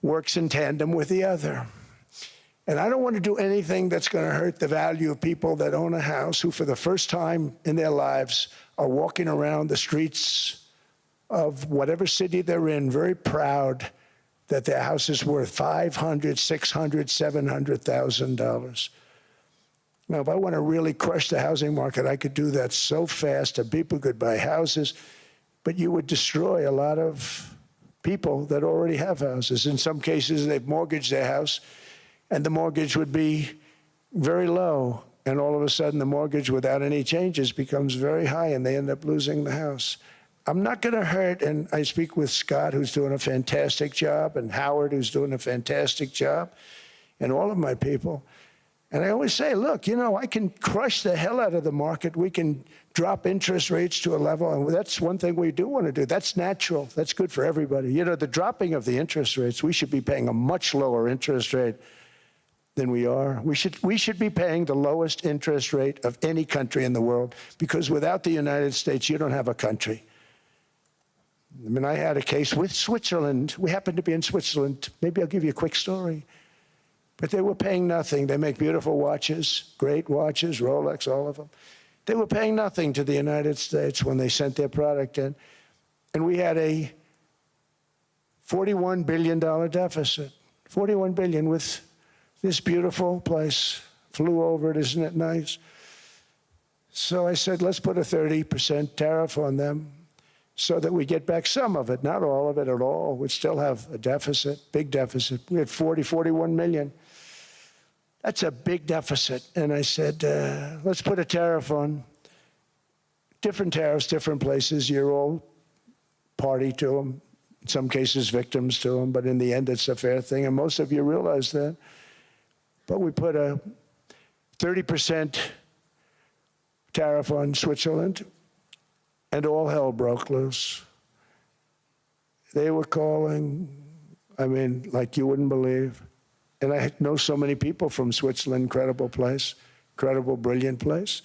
works in tandem with the other. And I don't want to do anything that's going to hurt the value of people that own a house, who for the first time in their lives are walking around the streets of whatever city they're in, very proud that their house is worth $500,000, $600,000, $700,000. Now, if I want to really crush the housing market, I could do that so fast and people could buy houses, but you would destroy a lot of people that already have houses. In some cases, they've mortgaged their house, and the mortgage would be very low, and all of a sudden the mortgage without any changes becomes very high, and they end up losing the house. I'm not going to hurt, and I speak with Scott, who's doing a fantastic job, and Howard, who's doing a fantastic job, and all of my people. And I always say, look, you know, I can crush the hell out of the market. We can drop interest rates to a level, and that's one thing we do want to do. That's natural. That's good for everybody. You know, the dropping of the interest rates, we should be paying a much lower interest rate than we are. We should be paying the lowest interest rate of any country in the world, because without the United States, you don't have a country. I mean, I had a case with Switzerland. We happened to be in Switzerland. Maybe I'll give you a quick story. But they were paying nothing. They make beautiful watches, great watches, Rolex, all of them. They were paying nothing to the United States when they sent their product in. And we had a $41 billion deficit. $41 billion with this beautiful place. Flew over it, isn't it nice? So I said, let's put a 30% tariff on them so that we get back some of it, not all of it at all. We'd still have a deficit, big deficit. We had 41 million. That's a big deficit. And I said, let's put a tariff on. Different tariffs, different places. You're all party to them. In some cases, victims to them. But in the end, it's a fair thing. And most of you realize that. But we put a 30% tariff on Switzerland, and all hell broke loose. They were calling, I mean, like you wouldn't believe. And I know so many people from Switzerland, incredible place, incredible, brilliant place.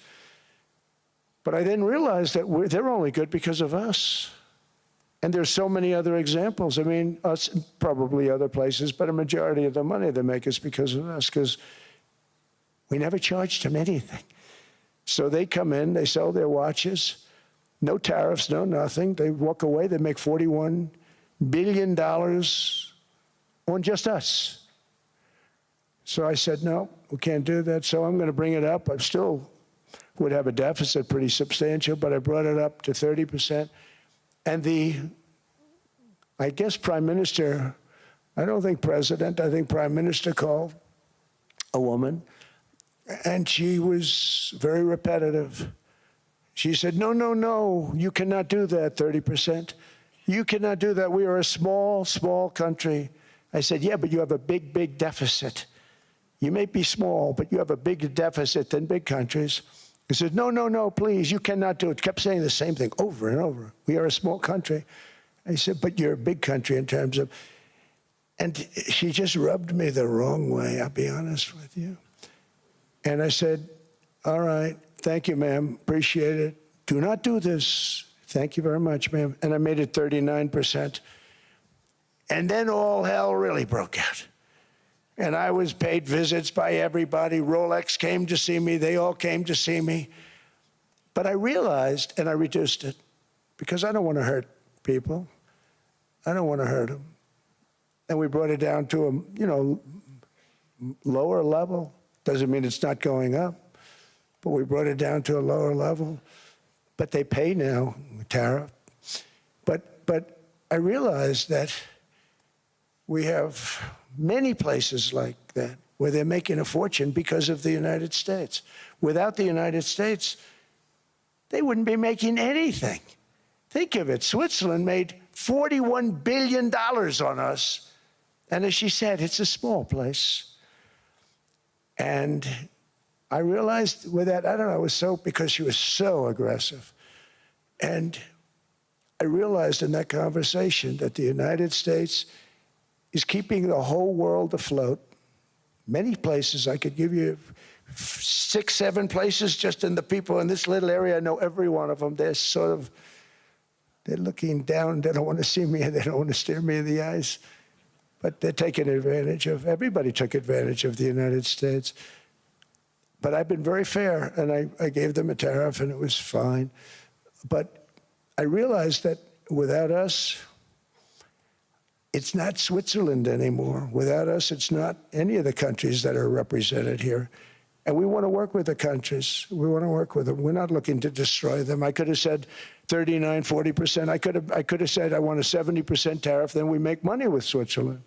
But I didn't realize that they're only good because of us. And there's so many other examples. I mean, us, probably other places, but a majority of the money they make is because of us, because we never charged them anything. So they come in, they sell their watches, no tariffs, no nothing. They walk away, they make $41 billion on just us. So I said, no, we can't do that. So I'm going to bring it up. I still would have a deficit pretty substantial, but I brought it up to 30%. And I guess Prime Minister, I don't think President, I think Prime Minister called a woman, and she was very repetitive. She said, no, no, no, you cannot do that, 30%. You cannot do that. We are a small, small country. I said, yeah, but you have a big, big deficit. You may be small, but you have a bigger deficit than big countries. He said, no, no, no, please, you cannot do it. Kept saying the same thing over and over. We are a small country. I said, but you're a big country in terms of, and she just rubbed me the wrong way, I'll be honest with you. And I said, all right, thank you, ma'am, appreciate it. Do not do this. Thank you very much, ma'am. And I made it 39%. And then all hell really broke out. And I was paid visits by everybody. Rolex came to see me. They all came to see me. But I realized, and I reduced it, because I don't want to hurt people. I don't want to hurt them. And we brought it down to a, lower level. Doesn't mean it's not going up, but we brought it down to a lower level. But they pay now, tariff. But I realized that we have many places like that where they're making a fortune because of the United States. Without the United States, they wouldn't be making anything. Think of it. Switzerland made $41 billion on us. And as she said, it's a small place. And I realized with that, I don't know, it was so, because she was so aggressive. And I realized in that conversation that the United States is keeping the whole world afloat. Many places, I could give you 6, 7 places just in the people in this little area. I know every one of them. They're sort of, they're looking down. They don't want to see me. They don't want to stare me in the eyes. But they're taking advantage of, everybody took advantage of the United States. But I've been very fair, and I gave them a tariff, and it was fine. But I realized that without us, it's not Switzerland anymore. Without us, it's not any of the countries that are represented here. And we want to work with the countries. We want to work with them. We're not looking to destroy them. I could have said 39, 40%. I could have said I want a 70% tariff, then we make money with Switzerland.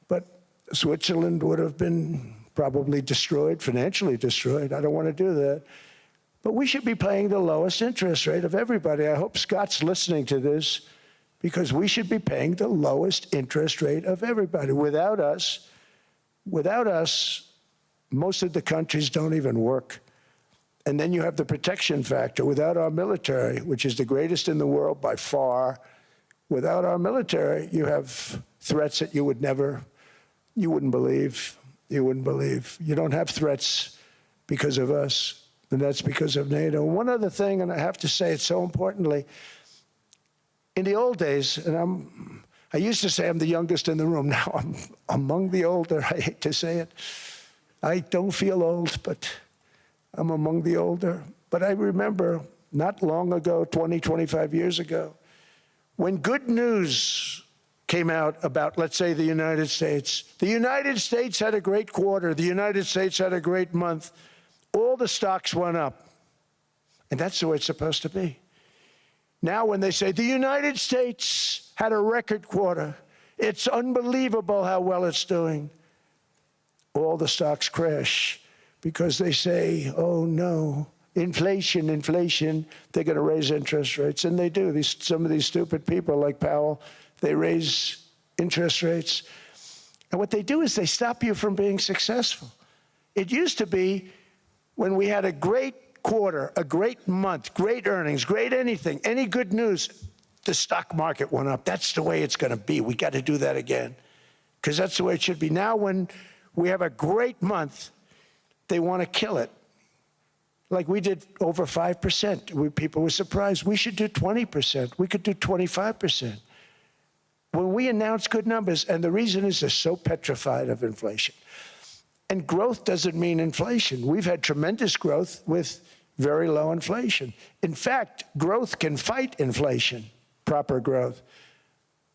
But Switzerland would have been probably destroyed, financially destroyed. I don't want to do that. But we should be paying the lowest interest rate of everybody. I hope Scott's listening to this, because we should be paying the lowest interest rate of everybody. Without us, most of the countries don't even work. And then you have the protection factor. Without our military, which is the greatest in the world by far, without our military, you have threats that you wouldn't believe. You wouldn't believe. You don't have threats because of us, and that's because of NATO. One other thing, and I have to say it so importantly, in the old days, and I used to say I'm the youngest in the room. Now I'm among the older. I hate to say it. I don't feel old, but I'm among the older. But I remember not long ago, 20, 25 years ago, when good news came out about, let's say, the United States. The United States had a great quarter. The United States had a great month. All the stocks went up. And that's the way it's supposed to be. Now when they say the United States had a record quarter, it's unbelievable how well it's doing, all the stocks crash because they say, oh no, inflation, inflation, they're going to raise interest rates. And they do. Some of these stupid people like Powell, they raise interest rates. And what they do is they stop you from being successful. It used to be when we had a great quarter, a great month, great earnings, great anything, any good news, the stock market went up. That's the way it's going to be. We got to do that again, because that's the way it should be. Now when we have a great month, they want to kill it. Like we did over 5%. People were surprised. We should do 20%. We could do 25%. When we announce good numbers, and the reason is they're so petrified of inflation. And growth doesn't mean inflation. We've had tremendous growth with very low inflation. In fact, growth can fight inflation, proper growth.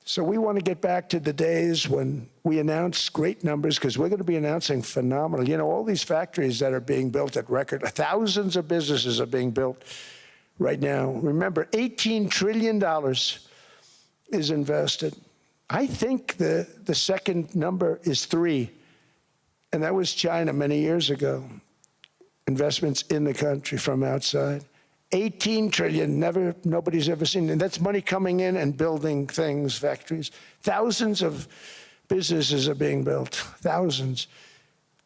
So we want to get back to the days when we announce great numbers, because we're going to be announcing phenomenal. You know, all these factories that are being built at record, thousands of businesses are being built right now. Remember, $18 trillion is invested. I think the second number is 3, and that was China many years ago. Investments in the country from outside. 18 trillion, nobody's ever seen. And that's money coming in and building things, factories. Thousands of businesses are being built, thousands.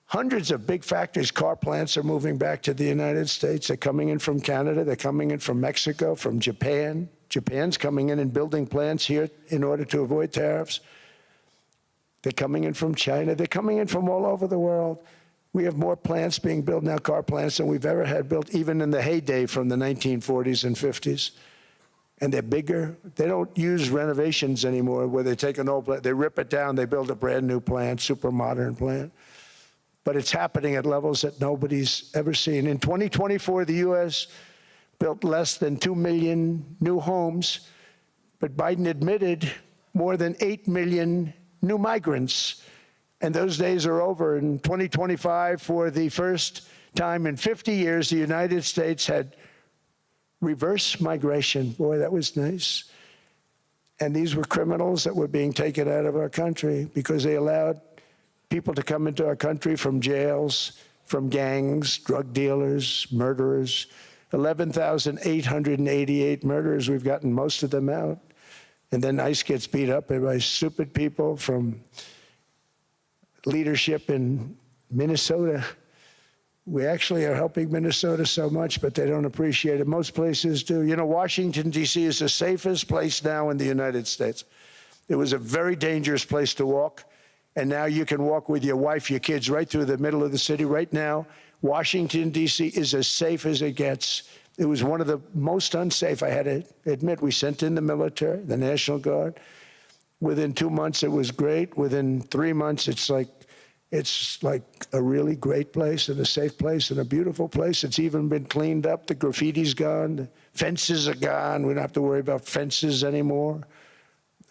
Hundreds of big factories, car plants are moving back to the United States. They're coming in from Canada, they're coming in from Mexico, from Japan. Japan's coming in and building plants here in order to avoid tariffs. They're coming in from China, they're coming in from all over the world. We have more plants being built now, car plants, than we've ever had built, even in the heyday from the 1940s and 50s. And they're bigger. They don't use renovations anymore where they take an old plant, they rip it down, they build a brand new plant, super modern plant. But it's happening at levels that nobody's ever seen. In 2024, the U.S. built less than 2 million new homes, but Biden admitted more than 8 million new migrants. And those days are over. In 2025, for the first time in 50 years, the United States had reverse migration. Boy, that was nice. And these were criminals that were being taken out of our country because they allowed people to come into our country from jails, from gangs, drug dealers, murderers. 11,888 murderers. We've gotten most of them out. And then ICE gets beat up by stupid people from leadership in Minnesota. We actually are helping Minnesota so much, but they don't appreciate it. Most places do. You know, Washington, D.C. is the safest place now in the United States. It was a very dangerous place to walk, and now you can walk with your wife, your kids, right through the middle of the city. Right now, Washington, D.C. is as safe as it gets. It was one of the most unsafe, I had to admit. We sent in the military, the National Guard. Within 2 months, it was great. Within 3 months, it's like a really great place and a safe place and a beautiful place. It's even been cleaned up. The graffiti's gone. The fences are gone. We don't have to worry about fences anymore.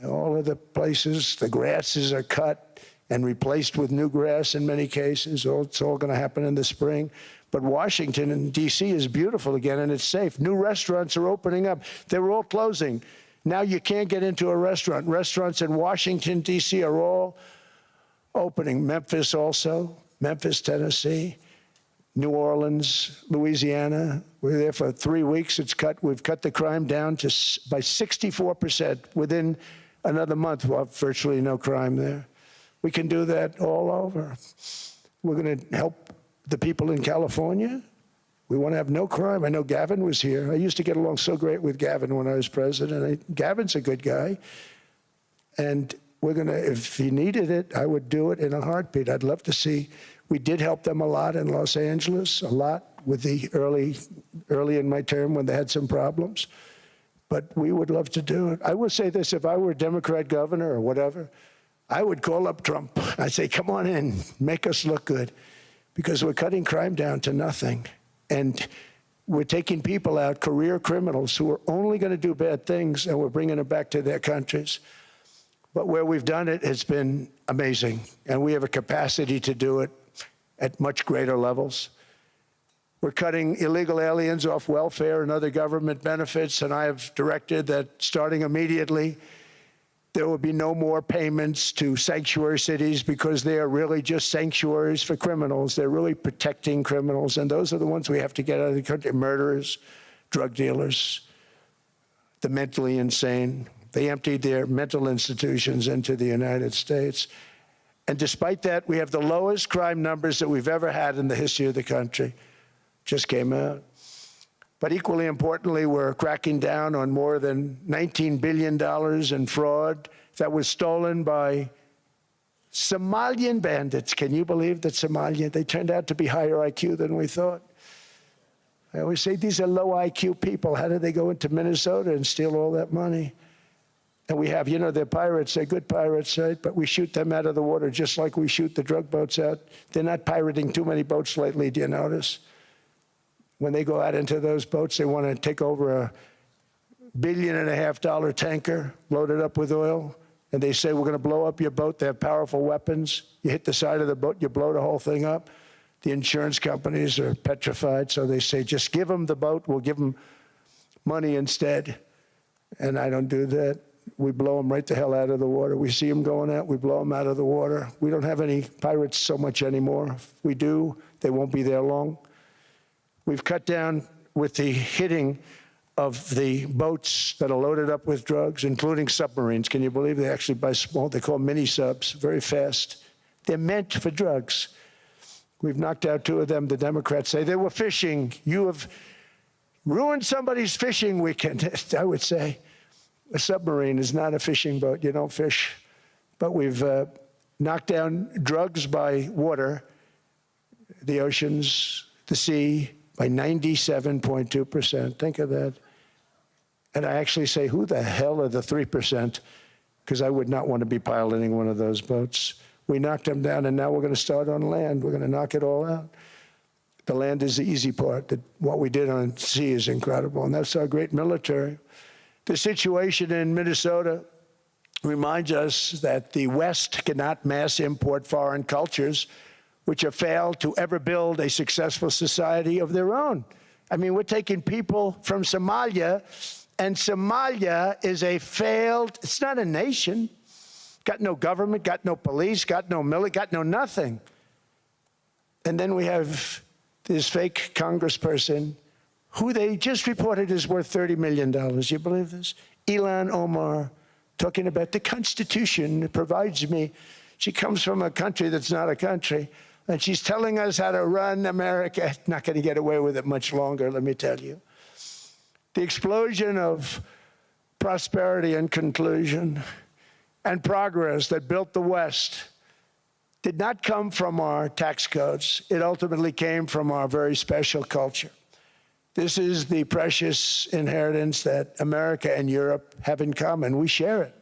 All of the places, the grasses are cut. and replaced with new grass in many cases. It's all going to happen in the spring. But Washington and D.C. is beautiful again, and it's safe. New restaurants are opening up. They were all closing. Now you can't get into a restaurant. Restaurants in Washington, D.C. are all opening. Memphis also, Memphis, Tennessee, New Orleans, Louisiana. We're there for 3 weeks. We've cut the crime down by 64%. Within another month, we'll have virtually no crime there. We can do that all over. We're going to help the people in California. We want to have no crime. I know Gavin was here. I used to get along so great with Gavin when I was president. Gavin's a good guy. And we're going to, if he needed it, I would do it in a heartbeat. I'd love to see. We did help them a lot in Los Angeles, a lot with the early in my term when they had some problems. But we would love to do it. I will say this, if I were a Democrat governor or whatever, I would call up Trump. I'd say, come on in, make us look good, because we're cutting crime down to nothing. And we're taking people out, career criminals who are only going to do bad things, and we're bringing them back to their countries. But where we've done it has been amazing, and we have a capacity to do it at much greater levels. We're cutting illegal aliens off welfare and other government benefits, and I have directed that starting immediately, there will be no more payments to sanctuary cities, because they are really just sanctuaries for criminals. They're really protecting criminals, and those are the ones we have to get out of the country: murderers, drug dealers, the mentally insane. They emptied their mental institutions into the United States. And despite that, we have the lowest crime numbers that we've ever had in the history of the country. Just came out. But equally importantly, we're cracking down on more than $19 billion in fraud that was stolen by Somalian bandits. Can you believe that Somalian? They turned out to be higher IQ than we thought. I always say these are low IQ people. How did they go into Minnesota and steal all that money? And we have, they're pirates, they're good pirates, right? But we shoot them out of the water just like we shoot the drug boats out. They're not pirating too many boats lately, do you notice? When they go out into those boats, they want to take over $1.5 billion tanker loaded up with oil, and they say, we're going to blow up your boat. They have powerful weapons. You hit the side of the boat, you blow the whole thing up. The insurance companies are petrified, so they say, just give them the boat, we'll give them money instead. And I don't do that. We blow them right the hell out of the water. We see them going out, we blow them out of the water. We don't have any pirates so much anymore. If we do, they won't be there long. We've cut down with the hitting of the boats that are loaded up with drugs, including submarines. Can you believe they actually buy small, they call mini subs, very fast. They're meant for drugs. We've knocked out 2 of them. The Democrats say they were fishing. You have ruined somebody's fishing weekend, I would say. A submarine is not a fishing boat. You don't fish. But we've knocked down drugs by water, the oceans, the sea, by 97.2%. Think of that. And I actually say, who the hell are the 3%? Because I would not want to be piloting one of those boats. We knocked them down, and now we're going to start on land. We're going to knock it all out. The land is the easy part. What we did on sea is incredible, and that's our great military. The situation in Minnesota reminds us that the West cannot mass import foreign cultures which have failed to ever build a successful society of their own. I mean, we're taking people from Somalia, and Somalia is a failed, it's not a nation. Got no government, got no police, got no military, got no nothing. And then we have this fake congressperson who they just reported is worth $30 million. You believe this? Ilhan Omar, talking about the Constitution provides me. She comes from a country that's not a country, and she's telling us how to run America. Not going to get away with it much longer, let me tell you. The explosion of prosperity and conclusion and progress that built the West did not come from our tax codes. It ultimately came from our very special culture. This is the precious inheritance that America and Europe have in common. We share it.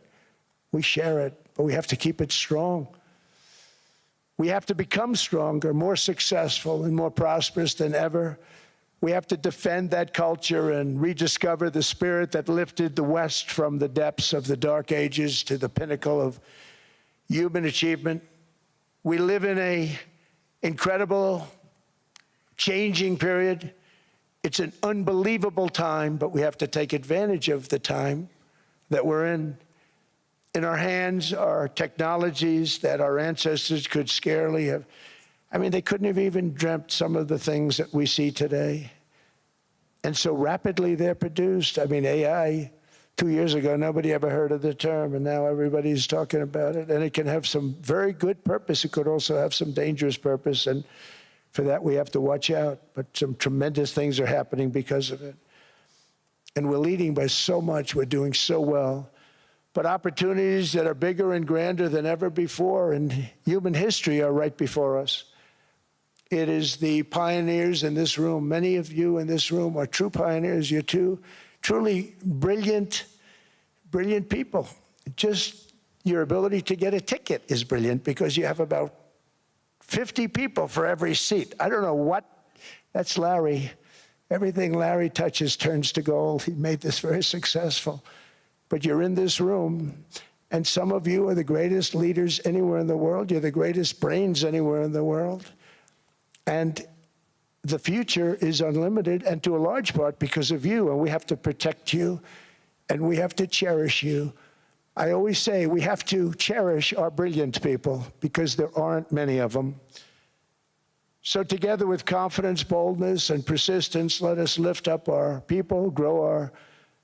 We share it, but we have to keep it strong. We have to become stronger, more successful, and more prosperous than ever. We have to defend that culture and rediscover the spirit that lifted the West from the depths of the Dark Ages to the pinnacle of human achievement. We live in an incredible, changing period. It's an unbelievable time, but we have to take advantage of the time that we're in. In our hands are technologies that our ancestors could scarcely have. I mean, they couldn't have even dreamt some of the things that we see today. And so rapidly they're produced. I mean, AI, 2 years ago, nobody ever heard of the term, and now everybody's talking about it. And it can have some very good purpose. It could also have some dangerous purpose, and for that we have to watch out. But some tremendous things are happening because of it. And we're leading by so much. We're doing so well. But opportunities that are bigger and grander than ever before in human history are right before us. It is the pioneers in this room. Many of you in this room are true pioneers. You're truly brilliant people. Just your ability to get a ticket is brilliant because you have about 50 people for every seat. I don't know what, that's Larry. Everything Larry touches turns to gold. He made this very successful. But you're in this room, and some of you are the greatest leaders anywhere in the world. You're the greatest brains anywhere in the world. And the future is unlimited, and to a large part because of you, and we have to protect you, and we have to cherish you. I always say we have to cherish our brilliant people because there aren't many of them. So together with confidence, boldness, and persistence, let us lift up our people, grow our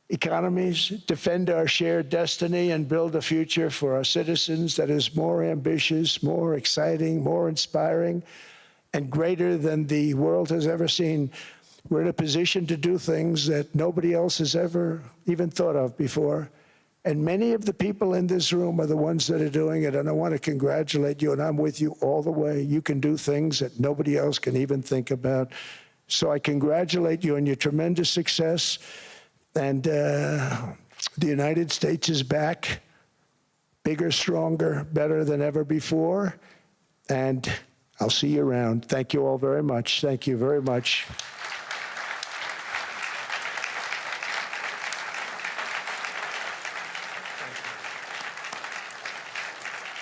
economies, defend our shared destiny, and build a future for our citizens that is more ambitious, more exciting, more inspiring, and greater than the world has ever seen. We're in a position to do things that nobody else has ever even thought of before. And many of the people in this room are the ones that are doing it, and I want to congratulate you, and I'm with you all the way. You can do things that nobody else can even think about. So I congratulate you on your tremendous success. And the United States is back, bigger, stronger, better than ever before. And I'll see you around. Thank you all very much. Thank you very much.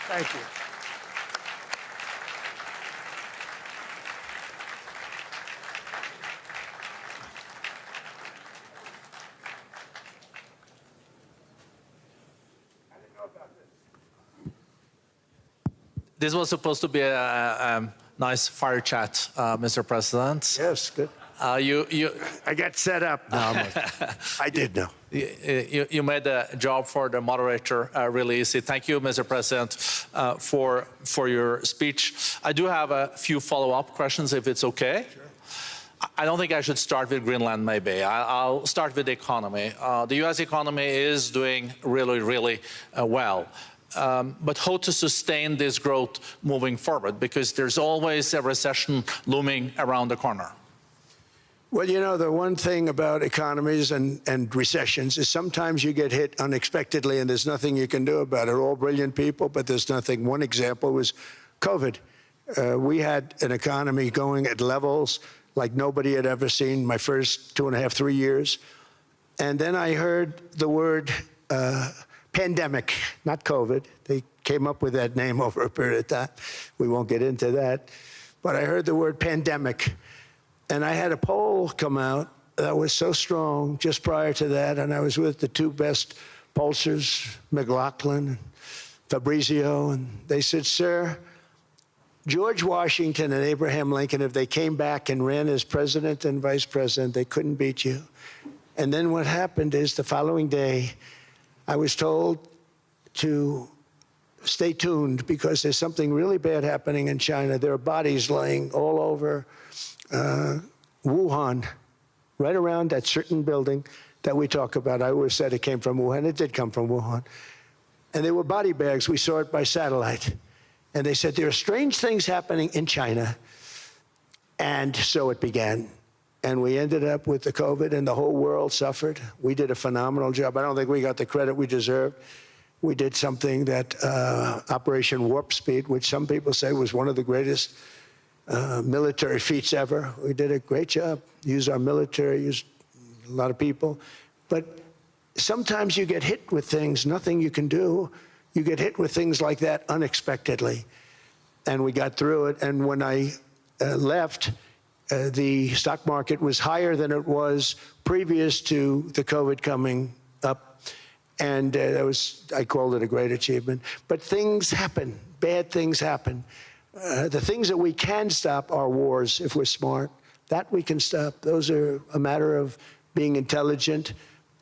Thank you. This was supposed to be a nice fire chat, Mr. President. Yes, good. I got set up. No, I did know. You made the job for the moderator really easy. Thank you, Mr. President, for your speech. I do have a few follow-up questions, if it's okay. Sure. I don't think I should start with Greenland, maybe. I'll start with the economy. The U.S. economy is doing really, really well. But how to sustain this growth moving forward? Because there's always a recession looming around the corner. Well, you know, the one thing about economies and recessions is sometimes you get hit unexpectedly and there's nothing you can do about it. All brilliant people, but there's nothing. One example was COVID. We had an economy going at levels like nobody had ever seen my first 2.5, 3 years. And then I heard the word pandemic, not COVID. They came up with that name over a period of time. We won't get into that. But I heard the word pandemic. And I had a poll come out that was so strong just prior to that, and I was with the two best pollsters, McLaughlin and Fabrizio, and they said, sir, George Washington and Abraham Lincoln, if they came back and ran as president and vice president, they couldn't beat you. And then what happened is the following day, I was told to stay tuned because there's something really bad happening in China. There are bodies laying all over Wuhan, right around that certain building that we talk about. I always said it came from Wuhan. It did come from Wuhan. And they were body bags. We saw it by satellite. And they said, there are strange things happening in China. And so it began. And we ended up with the COVID, and the whole world suffered. We did a phenomenal job. I don't think we got the credit we deserved. We did something that Operation Warp Speed, which some people say was one of the greatest military feats ever. We did a great job. Used our military, used a lot of people. But sometimes you get hit with things, nothing you can do. You get hit with things like that unexpectedly. and we got through it. And when I left, the stock market was higher than it was previous to the COVID coming up. And I called it a great achievement. But things happen, bad things happen. The things that we can stop are wars if we're smart. That we can stop. Those are a matter of being intelligent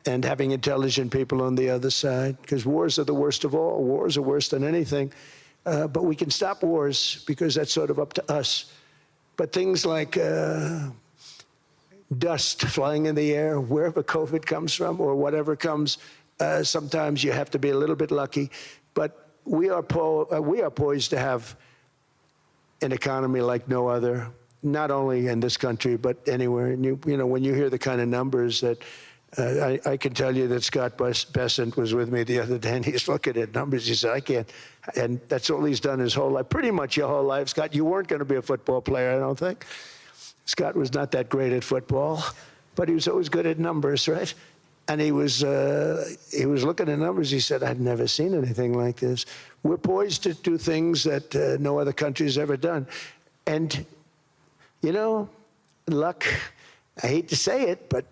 and having intelligent people on the other side, because wars are the worst of all. Wars are worse than anything. But we can stop wars because that's sort of up to us. But things like dust flying in the air, wherever COVID comes from or whatever comes, sometimes you have to be a little bit lucky. But we are poised to have an economy like no other, not only in this country, but anywhere. And you know, when you hear the kind of numbers that I can tell you that Scott Bessent was with me the other day, and he's looking at numbers. He said, I can't. And that's all he's done his whole life, pretty much your whole life. Scott, you weren't going to be a football player, I don't think. Scott was not that great at football, but he was always good at numbers, right? And he was looking at numbers. He said, I've never seen anything like this. We're poised to do things that no other country's ever done. And, you know, luck, I hate to say it, but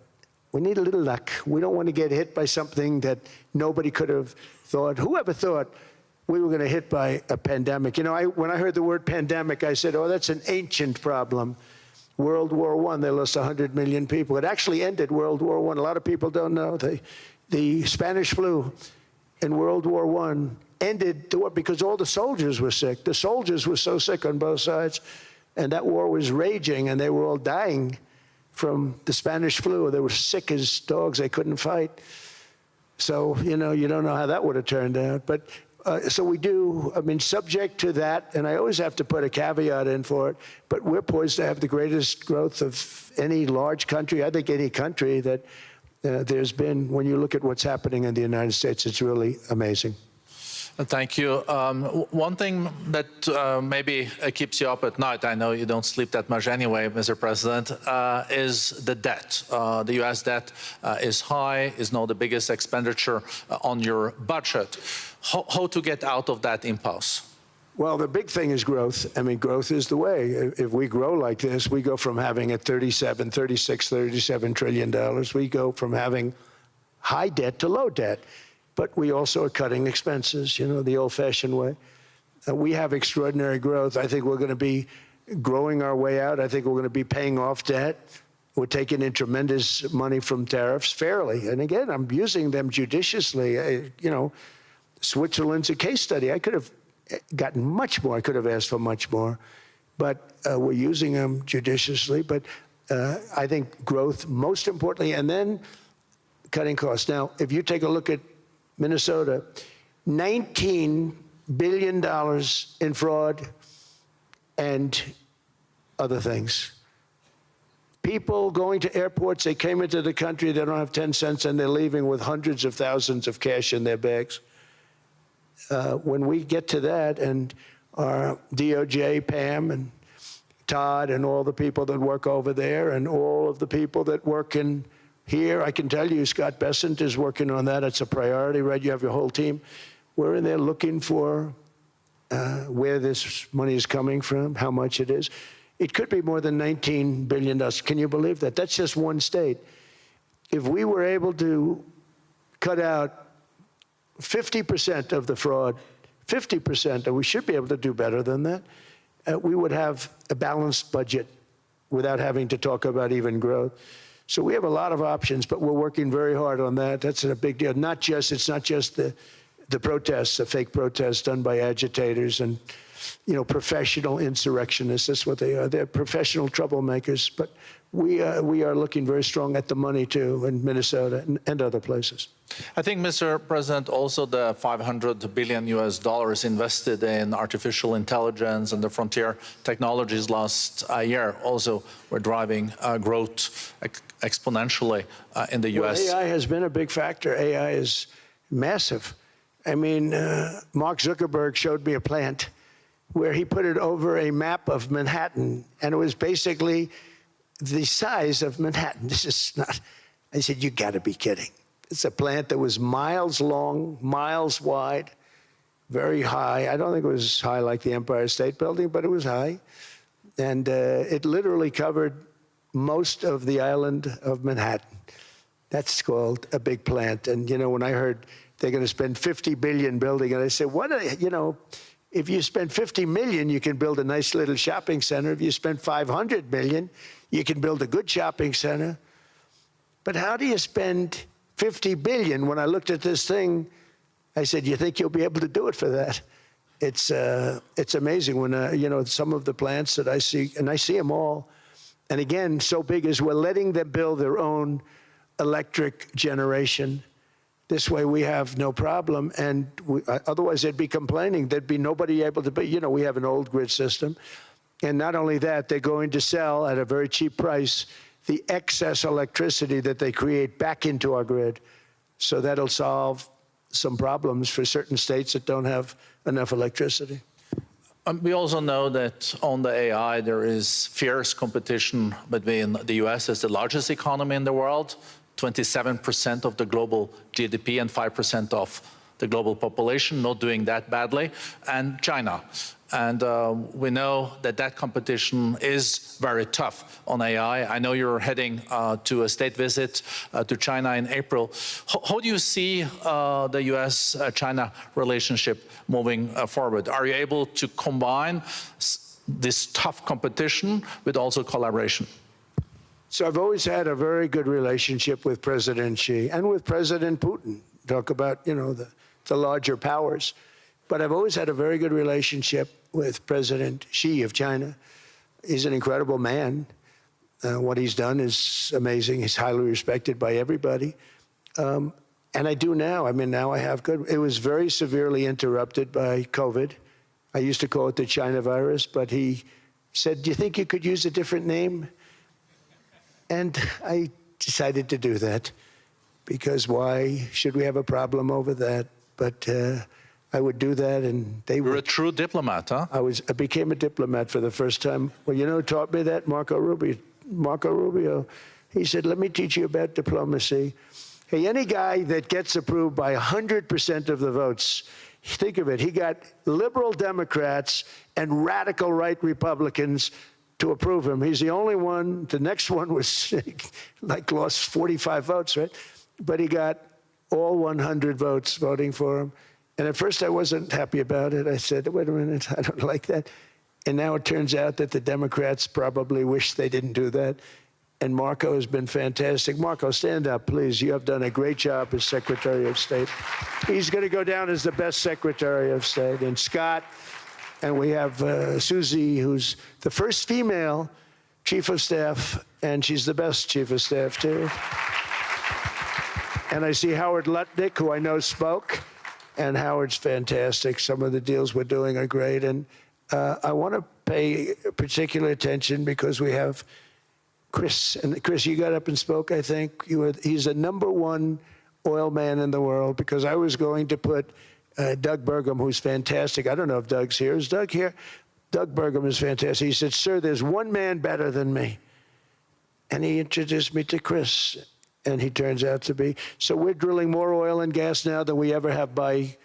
we need a little luck. We don't want to get hit by something that nobody could have thought. Whoever thought we were going to hit by a pandemic? You know, when I heard the word pandemic, I said, oh, that's an ancient problem. World War I, they lost 100 million people. It actually ended World War I. A lot of people don't know. The Spanish flu in World War I ended the war because all the soldiers were sick. The soldiers were so sick on both sides, and that war was raging, and they were all dying from the Spanish flu. They were sick as dogs. They couldn't fight. So, you know, you don't know how that would have turned out. But so we do, I mean, subject to that, and I always have to put a caveat in for it, but we're poised to have the greatest growth of any large country, I think any country that there's been. When you look at what's happening in the United States, it's really amazing. Thank you. One thing that maybe keeps you up at night, I know you don't sleep that much anyway, Mr. President, is the debt. The U.S. debt is high, is now the biggest expenditure on your budget. How to get out of that impasse? Well, the big thing is growth. I mean, growth is the way. If we grow like this, we go from having a $37 trillion. We go from having high debt to low debt. But we also are cutting expenses, you know, the old-fashioned way. We have extraordinary growth. I think we're going to be growing our way out. I think we're going to be paying off debt. We're taking in tremendous money from tariffs fairly. And again, I'm using them judiciously. You know, Switzerland's a case study. I could have gotten much more. I could have asked for much more. But we're using them judiciously. But I think growth, most importantly, and then cutting costs. Now, if you take a look at Minnesota, $19 billion in fraud and other things. People going to airports, they came into the country, they don't have 10 cents, and they're leaving with hundreds of thousands of cash in their bags. When we get to that, and our DOJ, Pam, and Todd, and all the people that work over there, and all of the people that work in here, I can tell you, Scott Bessent is working on that. It's a priority, right? You have your whole team. We're in there looking for where this money is coming from, how much it is. It could be more than $19 billion. Can you believe that? That's just one state. If we were able to cut out 50% of the fraud, 50%, and we should be able to do better than that, we would have a balanced budget without having to talk about even growth. So we have a lot of options, but we're working very hard on that. That's a big deal. It's not just the protests, the fake protests done by agitators and, you know, professional insurrectionists. That's what they are. They're professional troublemakers. But we are looking very strong at the money too in Minnesota and other places. I think, Mr. President, also the $500 billion invested in artificial intelligence and the frontier technologies last year also were driving growth exponentially in the U.S. Well, AI has been a big factor. AI is massive. I mean, Mark Zuckerberg showed me a plant where he put it over a map of Manhattan, and it was basically the size of Manhattan. This is not, I said, you got to be kidding. It's a plant that was miles long, miles wide, very high. I don't think it was as high like the Empire State Building, but it was high. And it literally covered most of the island of Manhattan. That's called a big plant. And, you know, when I heard they're going to spend $50 billion building it, I said, what, you know, if you spend $50 million, you can build a nice little shopping center. If you spend $500 million, you can build a good shopping center. But how do you spend $50 billion? When I looked at this thing, I said, you think you'll be able to do it for that? It's amazing when, you know, some of the plants that I see, and I see them all, and again, so big as we're letting them build their own electric generation. This way we have no problem, and otherwise they'd be complaining. There'd be nobody able to be, you know, we have an old grid system. And not only that, they're going to sell at a very cheap price the excess electricity that they create back into our grid. So that'll solve some problems for certain states that don't have enough electricity. We also know that on the AI, there is fierce competition between the US as the largest economy in the world, 27% of the global GDP and 5% of the global population, not doing that badly, and China. And we know that that competition is very tough on AI. I know you're heading to a state visit to China in April. How do you see the US-China relationship moving forward? Are you able to combine this tough competition with also collaboration? So I've always had a very good relationship with President Xi and with President Putin. Talk about, you know, the larger powers. But I've always had a very good relationship with President Xi of China. He's an incredible man. What he's done is amazing. He's highly respected by everybody. And I do now. I mean, now I have good. It was very severely interrupted by COVID. I used to call it the China virus, but he said, do you think you could use a different name? And I decided to do that, because why should we have a problem over that? But I would do that, and they were. You're a true diplomat, huh? I became a diplomat for the first time. Well, you know who taught me that? Marco Rubio. Marco Rubio. He said, let me teach you about diplomacy. Hey, any guy that gets approved by 100% of the votes, think of it, he got liberal Democrats and radical right Republicans to approve him. He's the only one. The next one was like lost 45 votes, right? But he got all 100 votes voting for him. And at first I wasn't happy about it. I said, wait a minute, I don't like that. And now it turns out that the Democrats probably wish they didn't do that. And Marco has been fantastic. Marco, stand up, please. You have done a great job as Secretary of State. He's going to go down as the best Secretary of State. And Scott, and we have Susie, who's the first female Chief of Staff, and she's the best Chief of Staff, too. And I see Howard Lutnick, who I know spoke, and Howard's fantastic. Some of the deals we're doing are great. And I want to pay particular attention because we have Chris. And Chris, you got up and spoke, I think. He's the #1 oil man in the world, because I was going to put Doug Burgum, who's fantastic. I don't know if Doug's here. Is Doug here? Doug Burgum is fantastic. He said, sir, there's one man better than me. And he introduced me to Chris. And he turns out to be. So we're drilling more oil and gas now than we ever have, by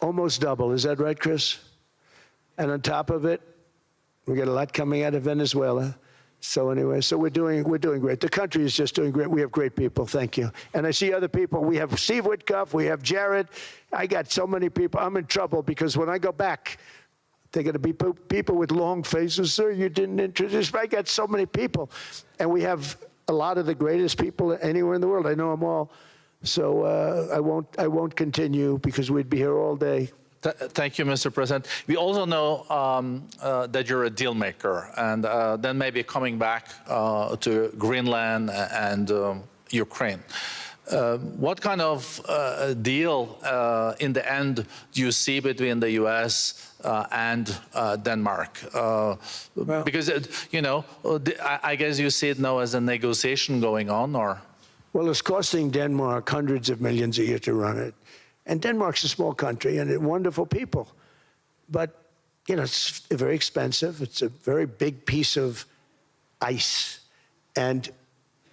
almost double. Is that right, Chris? And on top of it, we get a lot coming out of Venezuela. So anyway, so we're doing great. The country is just doing great. We have great people. Thank you. And I see other people. We have Steve Witkoff. We have Jared. I got so many people. I'm in trouble because when I go back, they're going to be people with long faces. Sir, you didn't introduce me. I got so many people. And we have a lot of the greatest people anywhere in the world. I know them all. So I won't continue because we'd be here all day. Thank you, Mr. President. We also know that you're a deal maker, and then maybe coming back to Greenland and Ukraine. What kind of deal in the end do you see between the U.S. And Denmark? Because, you know, I guess you see it now as a negotiation going on, or? Well, it's costing Denmark hundreds of millions a year to run it. And Denmark's a small country and wonderful people. But, you know, it's very expensive. It's a very big piece of ice. And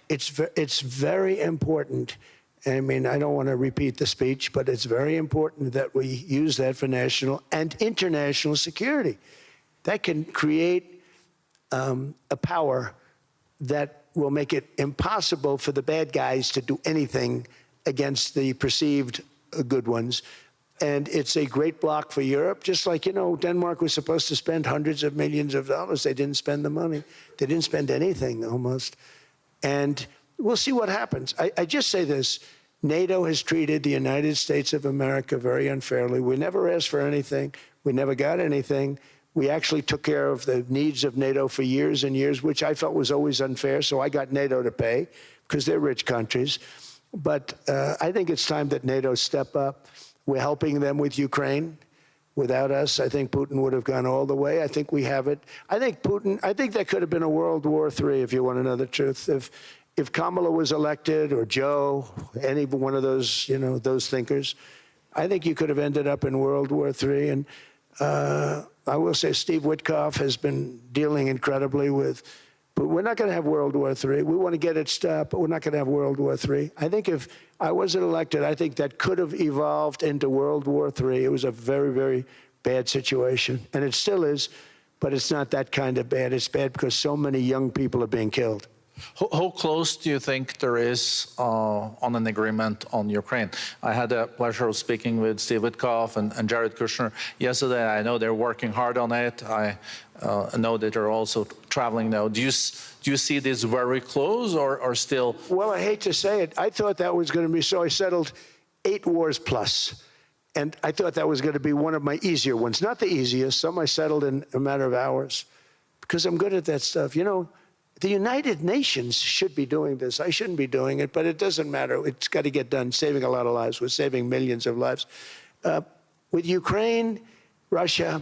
it's very important. I mean, I don't want to repeat the speech, but it's very important that we use that for national and international security. That can create a power that will make it impossible for the bad guys to do anything against the perceived good ones. And it's a great block for Europe, just like, Denmark was supposed to spend hundreds of millions of dollars. They didn't spend the money. They didn't spend anything, almost. And we'll see what happens. I just say this. NATO has treated the United States of America very unfairly. We never asked for anything. We never got anything. We actually took care of the needs of NATO for years and years, which I felt was always unfair. So I got NATO to pay because they're rich countries. But I think it's time that NATO step up. We're helping them with Ukraine. Without us, I think Putin would have gone all the way. I think we have it. I think that could have been a World War III, if you want to know the truth. If Kamala was elected, or Joe, any one of those, those thinkers, I think you could have ended up in World War III. And I will say Steve Witkoff has been dealing incredibly with, but we're not going to have World War III. We want to get it stopped, but we're not going to have World War III. I think if I wasn't elected, I think that could have evolved into World War III. It was a very, very bad situation, and it still is, but it's not that kind of bad. It's bad because so many young people are being killed. How close do you think there is on an agreement on Ukraine? I had the pleasure of speaking with Steve Witkoff and Jared Kushner yesterday. I know they're working hard on it. I know that they're also traveling now. Do you see this very close or still? Well, I hate to say it. I thought that was going to be so. I settled 8 wars plus. And I thought that was going to be one of my easier ones. Not the easiest. Some I settled in a matter of hours because I'm good at that stuff. The United Nations should be doing this. I shouldn't be doing it, but it doesn't matter. It's got to get done, saving a lot of lives. We're saving millions of lives. With Ukraine, Russia,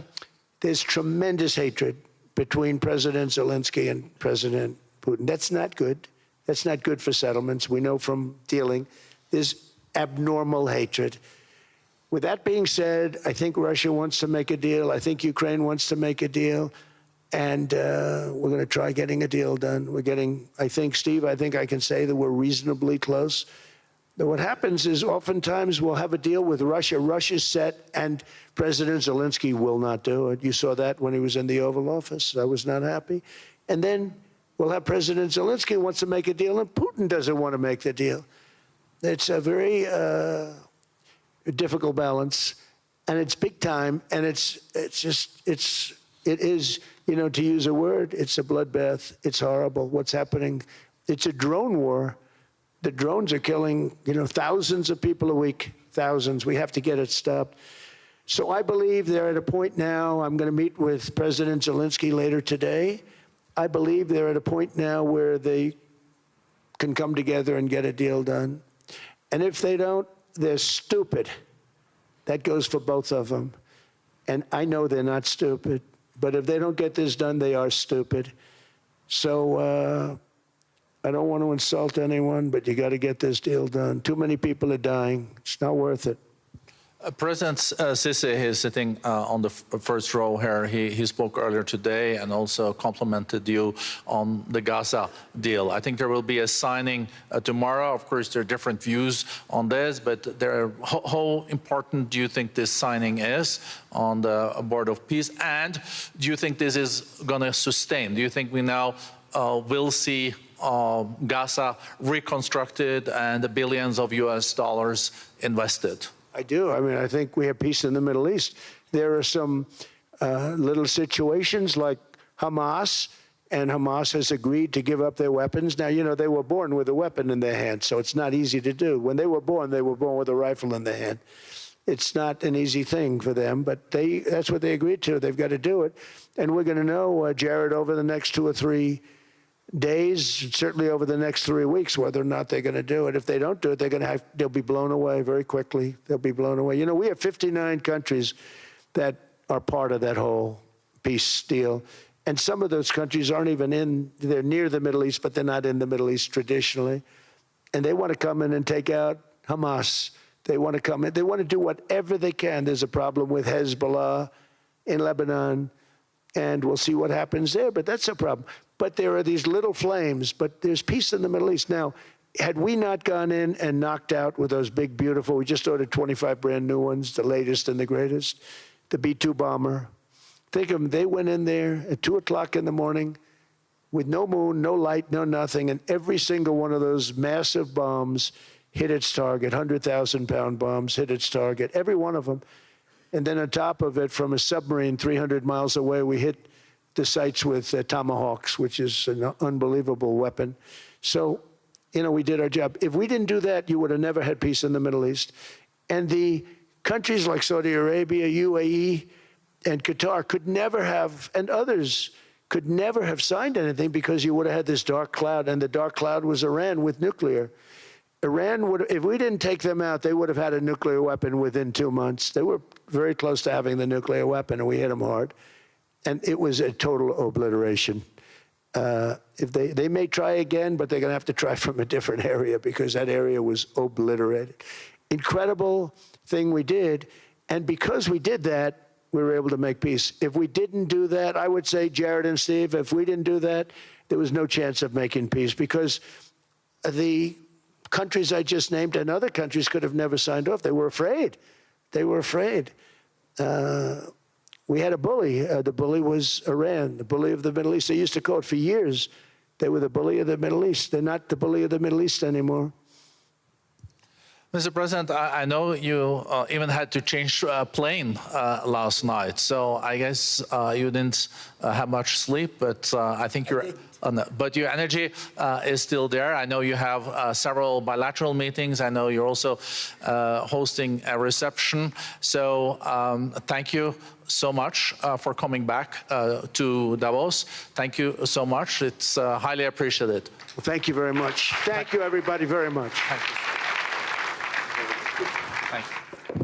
there's tremendous hatred between President Zelensky and President Putin. That's not good. That's not good for settlements. We know from dealing. There's abnormal hatred. With that being said, I think Russia wants to make a deal. I think Ukraine wants to make a deal. And we're going to try getting a deal done. I think, Steve, I can say that we're reasonably close. But what happens is oftentimes we'll have a deal with Russia. Russia's set, and President Zelensky will not do it. You saw that when he was in the Oval Office. I was not happy. And then we'll have President Zelensky wants to make a deal, and Putin doesn't want to make the deal. It's a very difficult balance, and it's big time, and it is, to use a word, it's a bloodbath. It's horrible what's happening. It's a drone war. The drones are killing, thousands of people a week, thousands. We have to get it stopped. So I believe they're at a point now. I'm going to meet with President Zelensky later today. I believe they're at a point now where they can come together and get a deal done. And if they don't, they're stupid. That goes for both of them. And I know they're not stupid. But if they don't get this done, they are stupid. So I don't want to insult anyone, but you got to get this deal done. Too many people are dying. It's not worth it. President Sisi is sitting on the first row here. He spoke earlier today and also complimented you on the Gaza deal. I think there will be a signing tomorrow. Of course, there are different views on this, but how important do you think this signing is on the Board of Peace? And do you think this is going to sustain? Do you think we now will see Gaza reconstructed and the billions of US dollars invested? I do. I think we have peace in the Middle East. There are some little situations like Hamas, and Hamas has agreed to give up their weapons. Now, they were born with a weapon in their hand, so it's not easy to do. When they were born with a rifle in their hand. It's not an easy thing for them, but that's what they agreed to. They've got to do it. And we're going to know, Jared, over the next 2 or 3 days, certainly over the next 3 weeks, whether or not they're going to do it. If they don't do it, they'll be blown away very quickly. They'll be blown away. We have 59 countries that are part of that whole peace deal. And some of those countries aren't even they're near the Middle East, but they're not in the Middle East traditionally. And they want to come in and take out Hamas. They want to come in. They want to do whatever they can. There's a problem with Hezbollah in Lebanon, and we'll see what happens there, but that's a problem. But there are these little flames, but there's peace in the Middle East. Now, Had we not gone in and knocked out with those big, beautiful, we just ordered 25 brand new ones, the latest and the greatest, the B-2 bomber. Think of them, they went in there at 2 o'clock in the morning with no moon, no light, no nothing, and every single one of those massive bombs hit its target, 100,000-pound bombs hit its target, every one of them. And then on top of it, from a submarine 300 miles away, we hit the sites with Tomahawks, which is an unbelievable weapon. So, we did our job. If we didn't do that, you would have never had peace in the Middle East. And the countries like Saudi Arabia, UAE, and Qatar could never have, and others could never have signed anything because you would have had this dark cloud, and the dark cloud was Iran with nuclear. Iran would, if we didn't take them out, they would have had a nuclear weapon within 2 months. They were very close to having the nuclear weapon, and we hit them hard. And it was a total obliteration. If they may try again, but they're going to have to try from a different area because that area was obliterated. Incredible thing we did, and because we did that, we were able to make peace. If we didn't do that, I would say, Jared and Steve, if we didn't do that, there was no chance of making peace because the countries I just named and other countries could have never signed off. They were afraid. They were afraid. We had a bully. The bully was Iran, the bully of the Middle East. They used to call it for years. They were the bully of the Middle East. They're not the bully of the Middle East anymore. Mr. President, I know you even had to change plane last night, so I guess you didn't have much sleep, but I think but your energy is still there. I know you have several bilateral meetings. I know you're also hosting a reception. So thank you so much for coming back to Davos. Thank you so much. It's highly appreciated. Well, thank you very much. Thank you, everybody, very much. Thank you. Thank you.